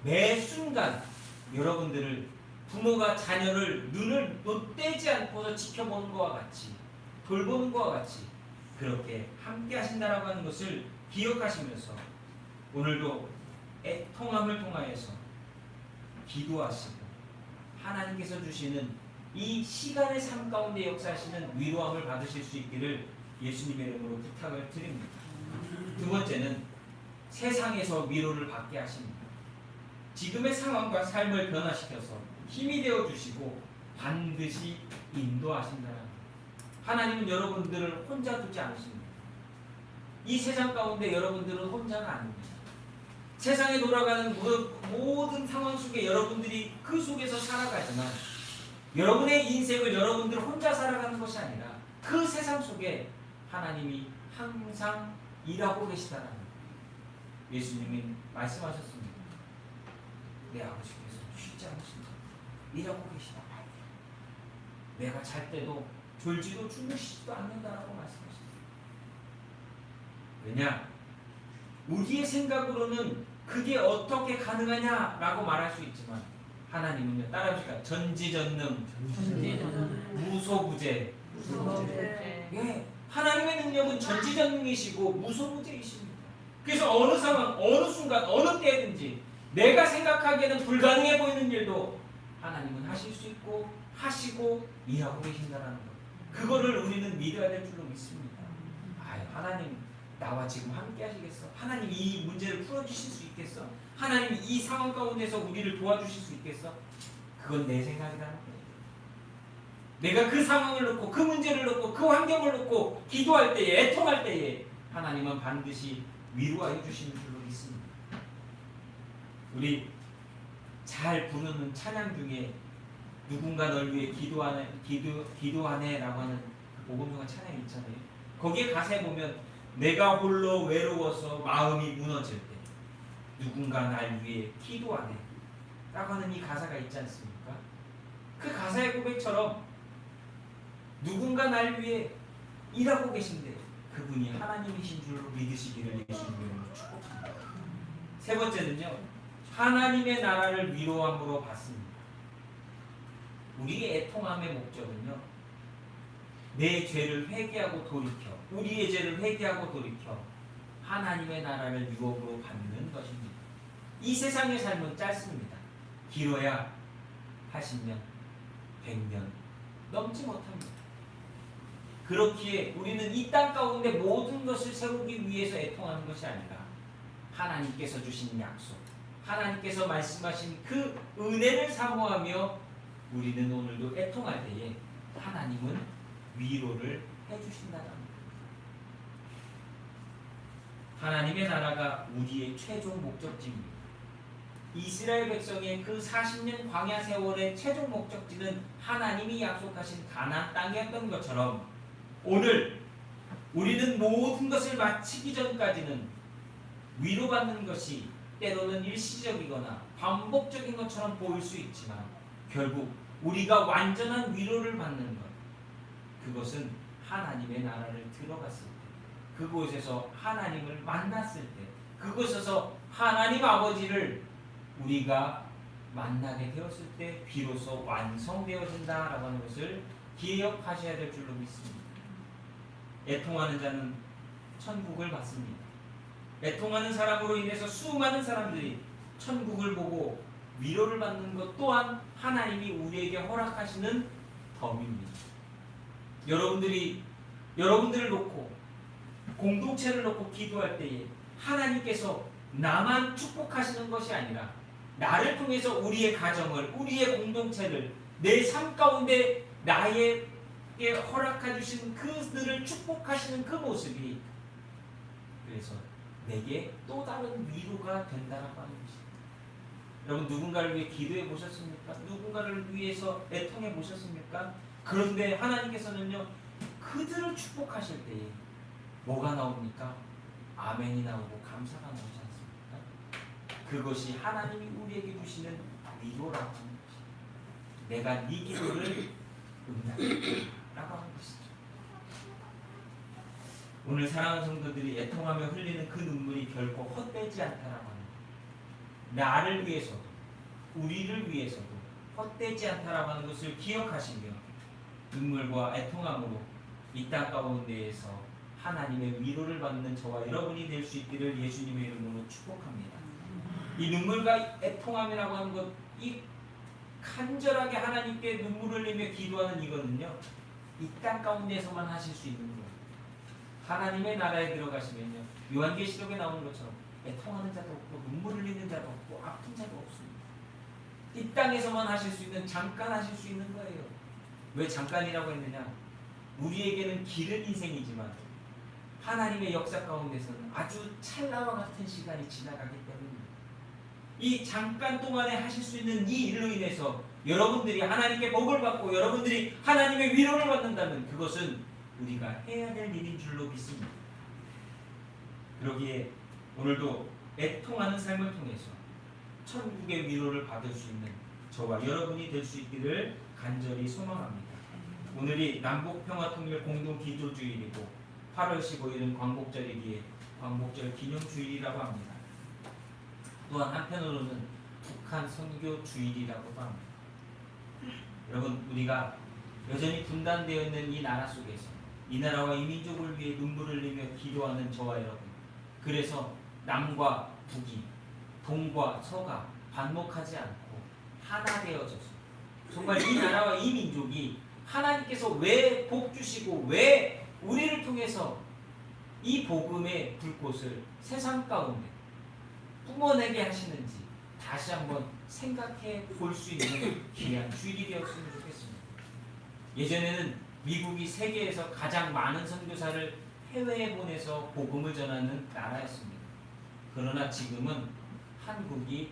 매 순간 여러분들을 부모가 자녀를 눈을 떼지 않고서 지켜보는 것과 같이 돌보는 것과 같이 그렇게 함께 하신다라고 하는 것을 기억하시면서 오늘도 애통함을 통하여서 기도하시고 하나님께서 주시는 이 시간의 삶 가운데 역사하시는 위로함을 받으실 수 있기를 예수님의 이름으로 부탁을 드립니다. 두 번째는 세상에서 위로를 받게 하십니다. 지금의 상황과 삶을 변화시켜서 힘이 되어 주시고 반드시 인도하신다는 하나님은 여러분들을 혼자 두지 않으십니다. 이 세상 가운데 여러분들은 혼자가 아닙니다. 세상에 돌아가는 모든 상황 속에 여러분들이 그 속에서 살아가지만 여러분의 인생을 여러분들 혼자 살아가는 것이 아니라 그 세상 속에 하나님이 항상 일하고 계시다는 예수님이 말씀하셨습니다. 내 아버지께서 쉬지 않으신다. 일하고 계시다. 내가 잘 때도 졸지도 주무시지도 않는다라고 말씀하셨습니다. 왜냐? 우리의 생각으로는 그게 어떻게 가능하냐라고 말할 수 있지만 하나님은요, 따라합시다. 전지전능, 무소부재. 예, 하나님의 능력은 전지전능이시고 무소부재이십니다. 그래서 어느 상황, 어느 순간, 어느 때든지 내가 생각하기에는 불가능해 보이는 일도 하나님은 하실 수 있고 하시고 일하고 계신다는 것. 그거를 우리는 믿어야 될 줄로 믿습니다. 하나님 나와 지금 함께 하시겠어? 하나님 이 문제를 풀어주실 수 있겠어? 하나님 이 상황 가운데서 우리를 도와주실 수 있겠어? 그건 내 생각이라는 거예요. 내가 그 상황을 놓고 그 문제를 놓고 그 환경을 놓고 기도할 때에 애통할 때에 하나님은 반드시 위로하여 주시는 줄로 믿습니다. 우리 잘 부르는 찬양 중에 누군가 널 위해 기도하네라고 하는 복음성가 찬양이 있잖아요. 거기에 가사에 보면 내가 홀로 외로워서 마음이 무너질 때 누군가 날 위해 기도하네 라고 하는 이 가사가 있지 않습니까? 그 가사의 고백처럼 누군가 날 위해 일하고 계신데 그분이 하나님이신 줄로 믿으시기를 예수님으로 축복합니다. 세 번째는요, 하나님의 나라를 위로함으로 받습니다. 우리의 애통함의 목적은요, 내 죄를 회개하고 돌이켜 우리의 죄를 회개하고 돌이켜 하나님의 나라를 유업으로 받는 것입니다. 이 세상의 삶은 짧습니다. 길어야 80년, 100년 넘지 못합니다. 그렇기에 우리는 이 땅 가운데 모든 것을 세우기 위해서 애통하는 것이 아니라 하나님께서 주신 약속, 하나님께서 말씀하신 그 은혜를 사모하며 우리는 오늘도 애통할 때에 하나님은 위로를 해주신다는 겁니다. 하나님의 나라가 우리의 최종 목적지입니다. 이스라엘 백성의 그 40년 광야 세월의 최종 목적지는 하나님이 약속하신 가나안 땅이었던 것처럼 오늘 우리는 모든 것을 마치기 전까지는 위로받는 것이 때로는 일시적이거나 반복적인 것처럼 보일 수 있지만 결국 우리가 완전한 위로를 받는 것, 그것은 하나님의 나라를 들어갔을 때, 그곳에서 하나님을 만났을 때, 그곳에서 하나님 아버지를 우리가 만나게 되었을 때 비로소 완성되어진다라고 하는 것을 기억하셔야 될 줄로 믿습니다. 애통하는 자는 천국을 받습니다. 애통하는 사람으로 인해서 수많은 사람들이 천국을 보고 위로를 받는 것 또한 하나님이 우리에게 허락하시는 덤입니다. 여러분들을 놓고 공동체를 놓고 기도할 때에 하나님께서 나만 축복하시는 것이 아니라 나를 통해서 우리의 가정을, 우리의 공동체를, 내 삶 가운데 나에게 허락해 주신 그들을 축복하시는 그 모습이 그래서 내게 또 다른 위로가 된다라고 하는 것입니다. 여러분, 누군가를 위해 기도해 보셨습니까? 누군가를 위해서 애통해 보셨습니까? 그런데 하나님께서는요, 그들을 축복하실 때에 뭐가 나옵니까? 아멘이 나오고 감사가 나오지 않습니까? 그것이 하나님이 우리에게 주시는 위로라고 하는 것입니다. 내가 네 기도를 응답했다라고 하는 것이죠. 오늘 사랑하는 성도들이 애통하며 흘리는 그 눈물이 결코 헛되지 않다라고 하는 것, 나를 위해서도 우리를 위해서도 헛되지 않다라고 하는 것을 기억하시며 눈물과 애통함으로 이 땅 가운데에서 하나님의 위로를 받는 저와 여러분이 될 수 있기를 예수님의 이름으로 축복합니다. 이 눈물과 애통함이라고 하는 것, 이 간절하게 하나님께 눈물을 흘리며 기도하는 이거는요, 이 땅 가운데에서만 하실 수 있는 거예요. 하나님의 나라에 들어가시면요, 요한계시록에 나오는 것처럼 애통하는 자도 없고 눈물 흘리는 자도 없고 아픈 자도 없습니다. 이 땅에서만 하실 수 있는, 잠깐 하실 수 있는 거예요. 왜 잠깐이라고 했느냐? 우리에게는 길은 인생이지만 하나님의 역사 가운데서는 아주 찰나와 같은 시간이 지나가기 때문입니다. 이 잠깐 동안에 하실 수 있는 이 일로 인해서 여러분들이 하나님께 복을 받고 여러분들이 하나님의 위로를 받는다면 그것은 우리가 해야 될 일인 줄로 믿습니다. 그러기에 오늘도 애통하는 삶을 통해서 천국의 위로를 받을 수 있는 저와 여러분이 될 수 있기를 간절히 소망합니다. 오늘이 남북평화통일 공동기도주일이고 8월 15일은 광복절이기에 광복절 기념주일이라고 합니다. 또한 한편으로는 북한 선교주일이라고도 합니다. 여러분, 우리가 여전히 분단되어 있는 이 나라 속에서 이 나라와 이 민족을 위해 눈물을 흘리며 기도하는 저와 여러분, 그래서 남과 북이, 동과 서가 반목하지 않고 하나 되어져서 정말 이 나라와 이 민족이 하나님께서 왜 복 주시고 왜 우리를 통해서 이 복음의 불꽃을 세상 가운데 뿜어내게 하시는지 다시 한번 생각해 볼 수 있는 귀한 주일이 되었으면 좋겠습니다. 예전에는 미국이 세계에서 가장 많은 선교사를 해외에 보내서 복음을 전하는 나라였습니다. 그러나 지금은 한국이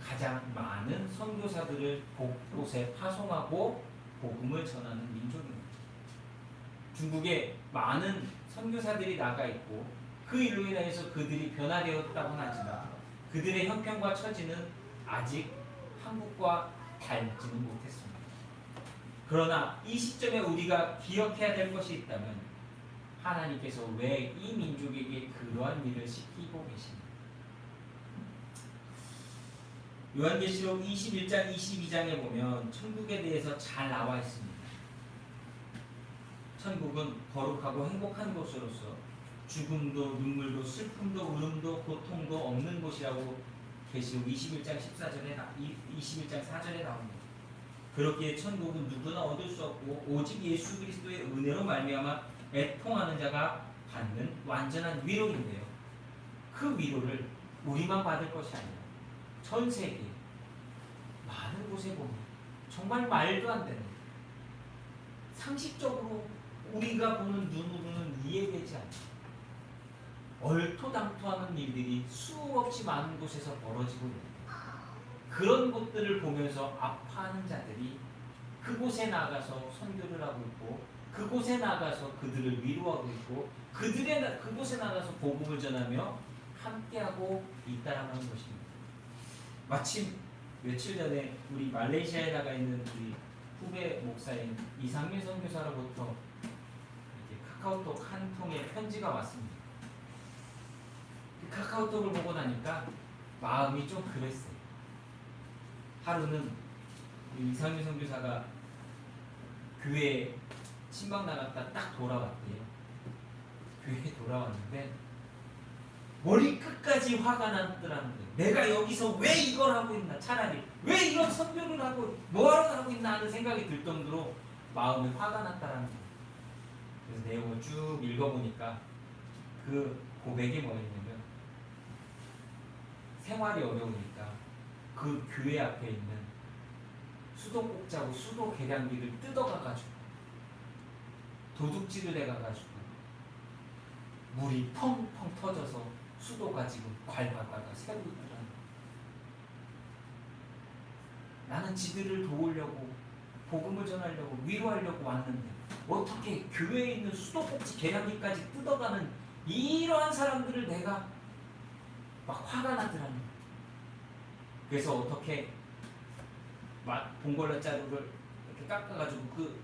가장 많은 선교사들을 곳곳에 파송하고 복음을 전하는 민족입니다. 중국에 많은 선교사들이 나가 있고 그 일로 인해서 그들이 변화되었다고는 하지만 그들의 형편과 처지는 아직 한국과 닮지는 못했습니다. 그러나 이 시점에 우리가 기억해야 될 것이 있다면 하나님께서 왜 이 민족에게 그러한 일을 시키고 계십니까? 요한계시록 21장 22장에 보면 천국에 대해서 잘 나와 있습니다. 천국은 거룩하고 행복한 곳으로서 죽음도 눈물도 슬픔도 울음도 고통도 없는 곳이라고 계시록 21장 14절에 21장 4절에 나옵니다. 그렇기에 천국은 누구나 얻을 수 없고 오직 예수 그리스도의 은혜로 말미암아 애통하는 자가 받는 완전한 위로인데요. 그 위로를 우리만 받을 것이 아니라 전 세계 많은 곳에 보면 정말 말도 안 되는, 상식적으로 우리가 보는 눈으로는 이해되지 않는 얼토당토하는 일들이 수없이 많은 곳에서 벌어지고 있는, 그런 것들을 보면서 아파하는 자들이 그곳에 나가서 선교를 하고 있고, 그곳에 나가서 그들을 위로하고 있고, 그곳에 나가서 복음을 전하며 함께하고 있다라는 것입니다. 마침 며칠 전에 우리 말레이시아에 나가 있는 우리 후배 목사인 이상민 선교사로부터 이렇게 카카오톡 한 통의 편지가 왔습니다. 그 카카오톡을 보고 나니까 마음이 좀 그랬어요. 하루는 이상민 선교사가 교회에 친방 나갔다 딱 돌아왔대요. 교회에 돌아왔는데 머리 끝까지 화가 났더라는 거예요. 내가 여기서 왜 이걸 하고 있나, 차라리 왜 이런 선교를 하고 뭐하러 하고 있나 하는 생각이 들 정도로 마음에 화가 났다라는 거예요. 그래서 내용을 쭉 읽어보니까 그 고백이 뭐였냐면, 생활이 어려우니까 그 교회 앞에 있는 수도꼭지하고 수도 계량기를 뜯어가가지고 도둑질을 해가가지고 물이 펑펑 터져서 수도가 지금 괄괄괄 새고 있더라는 거예요. 나는 지들을 도우려고, 복음을 전하려고, 위로하려고 왔는데 어떻게 교회에 있는 수도꼭지 계량기까지 뜯어가는 이러한 사람들을 내가 막 화가 나더라는 거예요. 그래서 어떻게 봉골레 자루를 이렇게 깎아가지고 그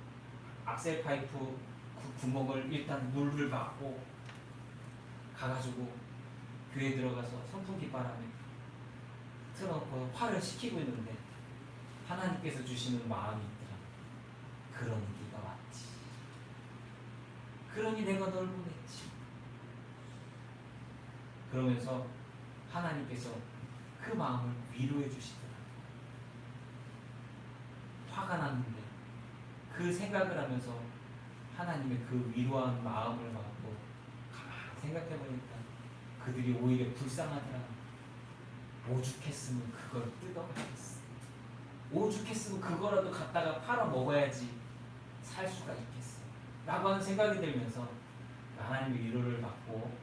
악셀 파이프 그 구멍을 일단 물을 막고 가가지고 교회에 들어가서 선풍기 바람에 틀어놓고 화를 식히고 있는데 하나님께서 주시는 마음이 있더라. 그러니 네가 왔지. 그러니 내가 널 보냈지. 그러면서 하나님께서 그 마음을 위로해 주시더라. 화가 났는데 그 생각을 하면서 하나님의 그 위로한 마음을 받고 가만히 생각해 보니까 그들이 오히려 불쌍하더라. 오죽했으면 그걸 뜯어가겠어. 오죽했으면 그거라도 갖다가 팔아 먹어야지 살 수가 있겠어 라고 하는 생각이 들면서 하나님의 위로를 받고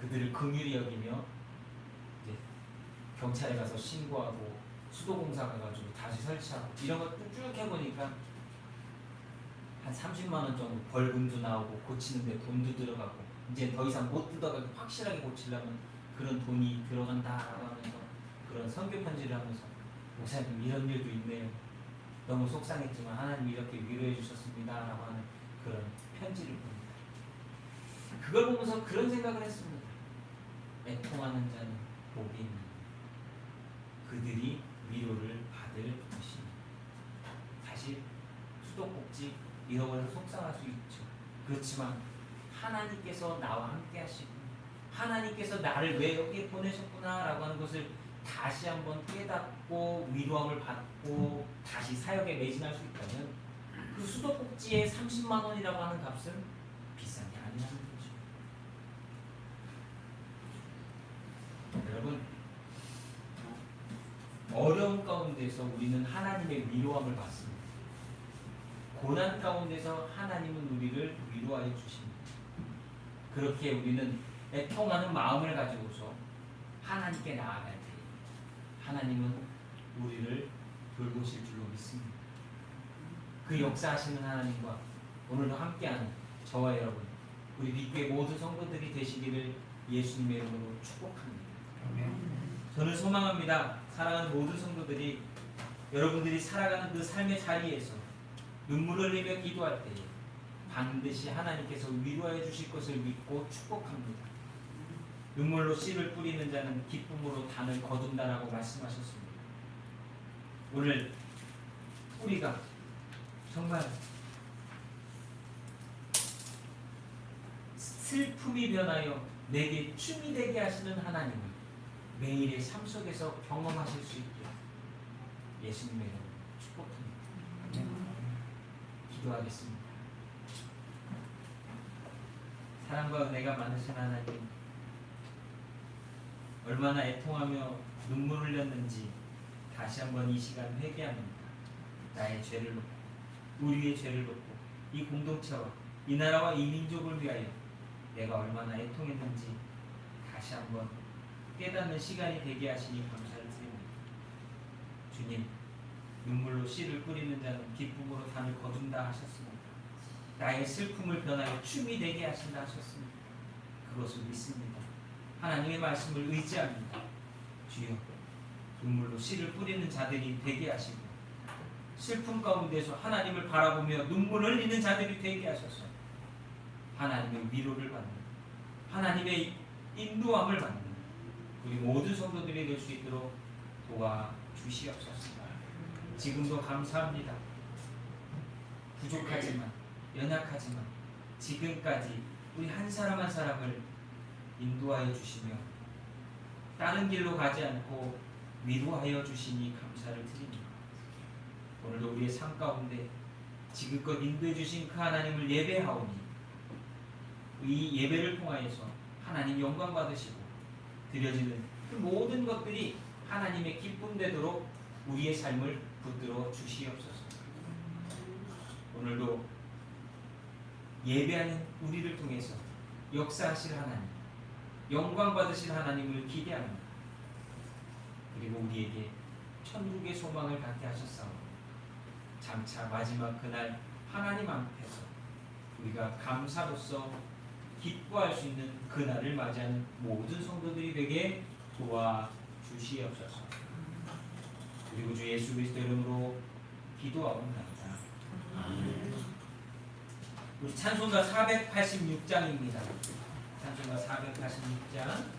그들을 긍휼히 여기며 이제 경찰에 가서 신고하고 수도공사 가가지고 다시 설치하고 이런 거 쭉 해보니까 한 30만 원 정도 벌금도 나오고 고치는데 돈도 들어가고 이제 더 이상 못 뜯어가고 확실하게 고치려면 그런 돈이 들어간다라고 하면서 그런 선교 편지를 하면서 목사님 이런 일도 있네요. 너무 속상했지만 하나님 이렇게 위로해 주셨습니다 라고 하는 그런 편지를 봅니다. 그걸 보면서 그런 생각을 했습니다. 애통하는 자는 복이 있는 그들이 위로를 받을 것입니다. 사실 수도꼭지 잃어버려서 속상할 수 있죠. 그렇지만 하나님께서 나와 함께 하시고 하나님께서 나를 왜 여기에 보내셨구나 라고 하는 것을 다시 한번 깨닫고 위로함을 받고 다시 사역에 매진할 수 있다면 그 수도꼭지의 30만 원이라고 하는 값은 비싼 게 아니라는 거죠. 여러분, 어려운 가운데서 우리는 하나님의 위로함을 받습니다. 고난 가운데서 하나님은 우리를 위로하여 주십니다. 그렇게 우리는 애통하는 마음을 가지고서 하나님께 나아갈 때 하나님은 우리를 돌보실 줄로 믿습니다. 그 역사하시는 하나님과 오늘도 함께하는 저와 여러분, 우리 믿교의 모든 성도들이 되시기를 예수님의 이름으로 축복합니다. 저는 소망합니다. 사랑하는 모든 성도들이 여러분들이 살아가는 그 삶의 자리에서 눈물을 흘리며 기도할 때에 반드시 하나님께서 위로해 주실 것을 믿고 축복합니다. 눈물로 씨를 뿌리는 자는 기쁨으로 단을 거둔다라고 말씀하셨습니다. 오늘 우리가 정말 슬픔이 변하여 내게 춤이 되게 하시는 하나님을 매일의 삶 속에서 경험하실 수 있게 예수님의 이름으로 축복합니다. 기도하겠습니다. 사랑과 은혜가 많으신 하나님, 얼마나 애통하며 눈물 흘렸는지 다시 한번 이 시간 회개합니다. 나의 죄를 놓고, 우리의 죄를 놓고, 이 공동체와 이 나라와 이 민족을 위하여 내가 얼마나 애통했는지 다시 한번 깨닫는 시간이 되게 하시니 감사를 드립니다. 주님, 눈물로 씨를 뿌리는 자는 기쁨으로 단을 거둔다 하셨습니다. 나의 슬픔을 변하여 춤이 되게 하신다 하셨습니다. 그것을 믿습니다. 하나님의 말씀을 의지합니다. 주여, 눈물로 씨를 뿌리는 자들이 되게 하시고 슬픔 가운데서 하나님을 바라보며 눈물을 흘리는 자들이 되게 하셔서 하나님의 위로를 받는, 하나님의 인도함을 받는 우리 모든 성도들이 될 수 있도록 도와주시옵소서. 지금도 감사합니다. 부족하지만, 연약하지만 지금까지 우리 한 사람 한 사람을 인도하여 주시며 다른 길로 가지 않고 위로하여 주시니 감사를 드립니다. 오늘도 우리의 삶 가운데 지금껏 인도해 주신 그 하나님을 예배하오니 이 예배를 통하여서 하나님 영광 받으시고 드려지는 그 모든 것들이 하나님의 기쁨 되도록 우리의 삶을 붙들어 주시옵소서. 오늘도 예배하는 우리를 통해서 역사하실 하나님, 영광 받으실 하나님을 기대합니다. 그리고 우리에게 천국의 소망을 갖게 하셨사오니 장차 마지막 그날 하나님 앞에서 우리가 감사로서 기뻐할 수 있는 그날을 맞이하는 모든 성도들이 되게 도와주시옵소서. 그리고 주 예수 그리스도 이름으로 기도하옵나이다. 우리 찬송가 486장입니다. 찬송가 486장.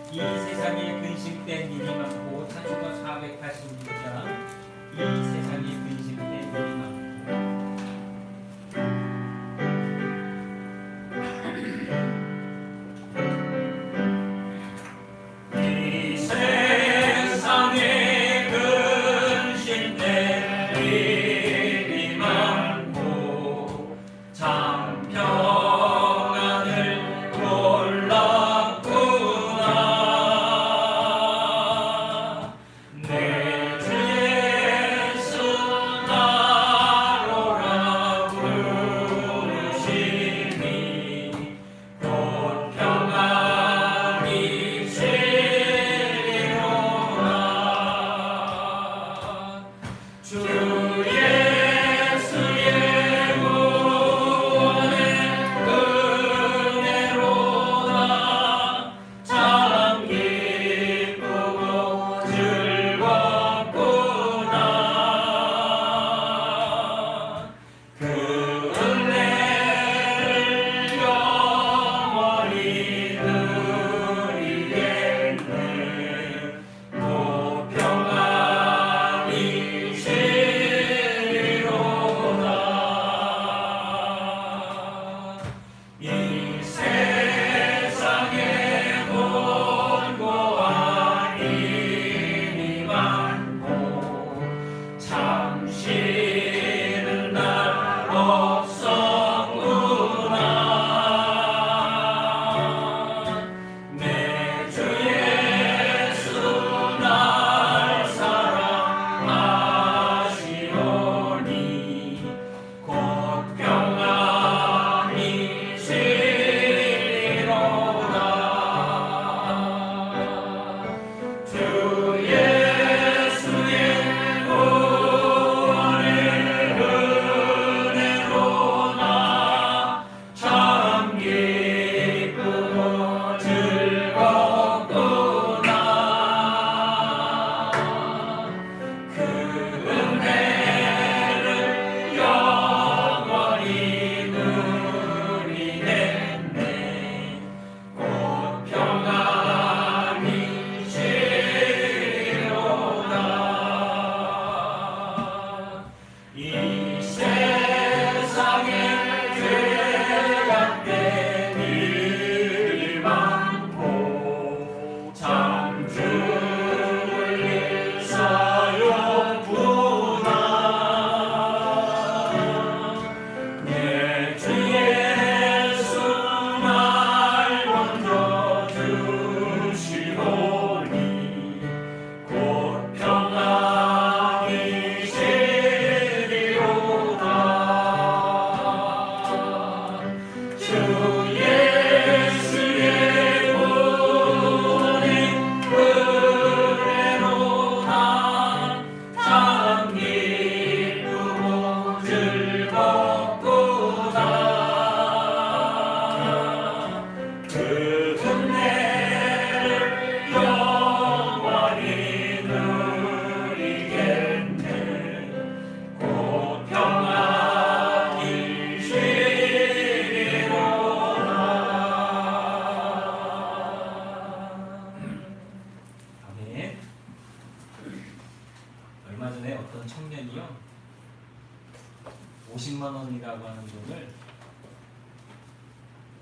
이 세상에 근심된 일이 많고, 찬송가 486장. 이 세상에 근심된 일이 많고 이 세상에 근심된 일이 많고 참 평안을 몰랐구나. 내 주의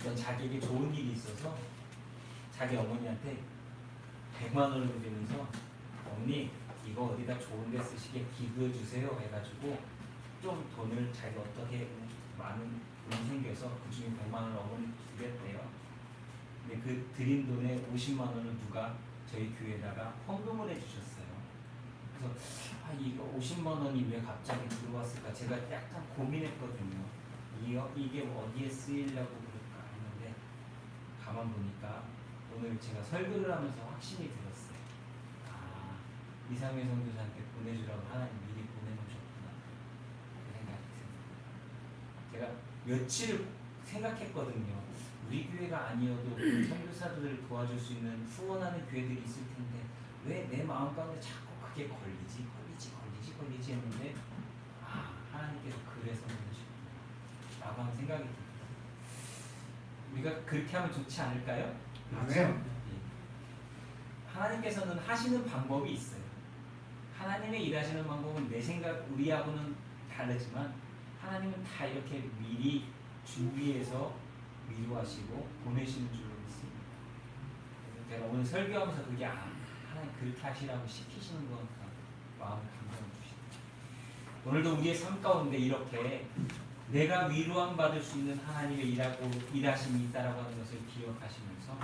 어떤 자기에게 좋은 일이 있어서 자기 어머니한테 100만 원을 드리면서 어머니 이거 어디다 좋은 데 쓰시게 기부해 주세요 해가지고 좀 돈을 자기가 어떻게 많은 돈이 생겨서 그 중에 100만 원을 어머니 드렸대요. 근데 그 드린 돈에 50만 원을 누가 저희 교회에다가 헌금을 해주셨어요. 그래서 이거 50만 원이 왜 갑자기 들어왔을까 제가 약간 고민했거든요. 이게 어디에 쓰이려고 그럴까 했는데 가만 보니까 오늘 제가 설교를 하면서 확신이 들었어요. 이상회 선교사한테 보내주라고 하나님 미리 보내놓으셨구나 그 생각이 듭니다. 제가 며칠 생각했거든요. 우리 교회가 아니어도 선교사들을 도와줄 수 있는 후원하는 교회들이 있을 텐데 왜 내 마음 가운데 자꾸 그게 걸리지 했는데 하나님께서 그래서 보내셨구나 라고 하는 생각이 듭니다. 우리가 그렇게 하면 좋지 않을까요? 아멘. 하나님께서는 하시는 방법이 있어요. 하나님의 일하시는 방법은 내 생각, 우리하고는 다르지만 하나님은 다 이렇게 미리 준비해서 위로하시고 보내시는 줄로 믿습니다. 제가 오늘 설교하면서 그게 하나님 그렇게 하시라고 시키시는 거니까 마음을 감동해 주시다. 오늘도 우리의 삶 가운데 이렇게 내가 위로함 받을 수 있는 하나님의 일하심이 있다라고 하는 것을 기억하시면서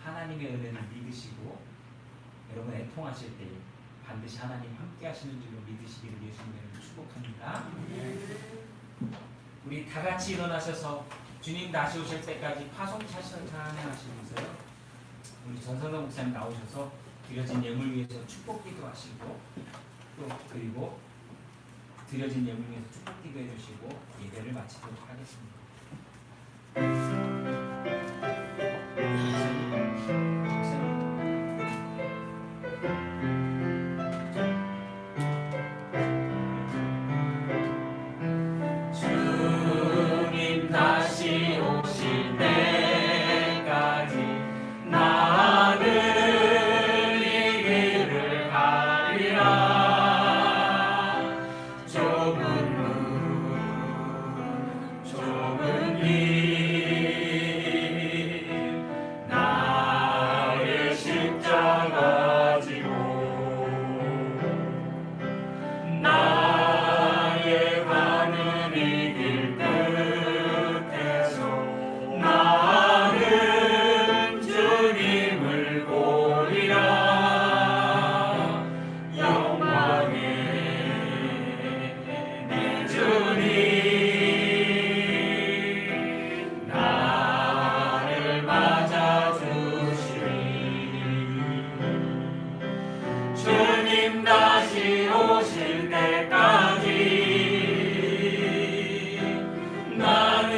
하나님의 은혜를 믿으시고 여러분 애통하실 때 반드시 하나님 함께 하시는 줄로 믿으시기를 예수님의 이름으로 축복합니다. 우리 다 같이 일어나셔서 주님 다시 오실 때까지 파송차시는 찬양하시면서요. 우리 전성덕 목사님 나오셔서 드려진 예물 위해서 축복기도 하시고 또 그리고 드려진 예물 위해서 축복기도 해주시고 예배를 마치도록 하겠습니다. 주님 다시 오실 때까지 나는 이 길을 가리라. 좁은 길 나의 십자가 지고 나의 가는 이 길 끝에서 나는 주님을 보리라. 영광의 내 주님 주님 다시 오실 때까지 나는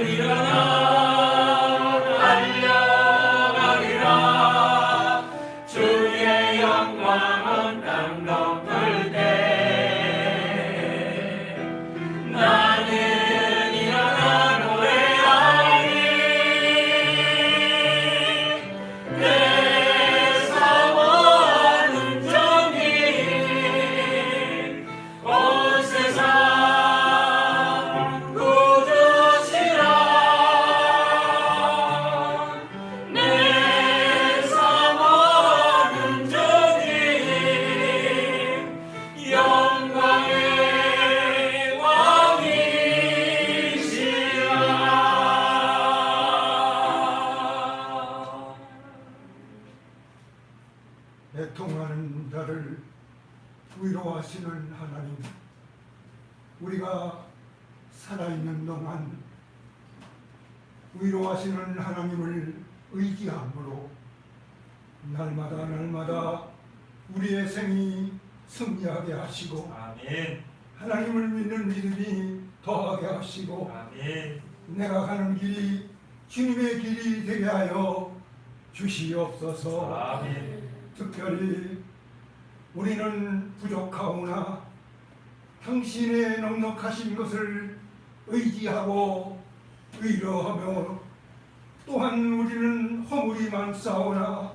일어나 달려가리라. 주의 영광 온 땅 덮을 때 나는 일어나 노래하리. 내 사모하는 주님 온 세상 구주시라. 내 사모하는 주님 영광의 왕이시라. 애통하는 자를 위로하시는 하나님, 우리가 살아있는 동안 위로하시는 하나님을 의지함으로 날마다 우리의 생이 승리하게 하시고 아멘. 하나님을 믿는 믿음이 더하게 하시고 아멘. 내가 가는 길이 주님의 길이 되게 하여 주시옵소서. 아멘. 특별히 우리는 부족하오나 당신의 넉넉하신 것을 의지하고 위로하며 또한 우리는 허물이 많사오나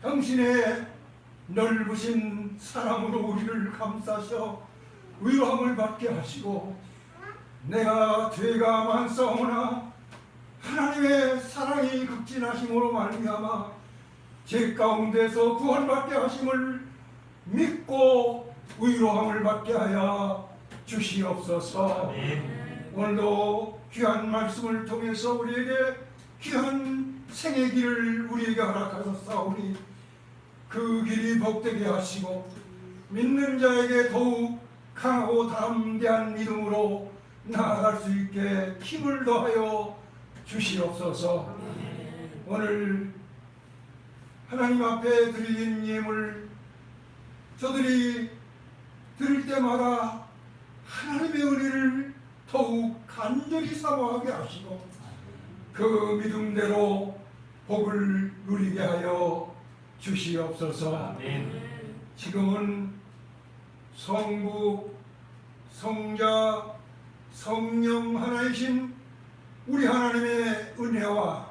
당신의 넓으신 사랑으로 우리를 감싸셔 위로함을 받게 하시고 내가 죄가 많사오나 하나님의 사랑이 극진하심으로 말미암아 죄 가운데서 구원받게 하심을 믿고 위로함을 받게 하여 주시옵소서. 오늘도 귀한 말씀을 통해서 우리에게 귀한 생의 길을 우리에게 허락하셨사오니 그 길이 복되게 하시고 믿는 자에게 더욱 강하고 담대한 믿음으로 나아갈 수 있게 힘을 더하여 주시옵소서. 오늘 하나님 앞에 드린 예물 저들이 드릴 때마다 하나님의 은혜를 더욱 간절히 사모하게 하시고 그 믿음대로 복을 누리게 하여 주시옵소서. 지금은 성부, 성자, 성령 하나이신 우리 하나님의 은혜와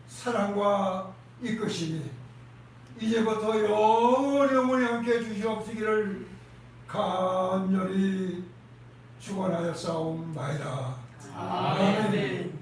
사랑과 이끄심이 이제부터 영원히 함께 주시옵시기를 간절히 축원하여 싸움나이다. 아멘.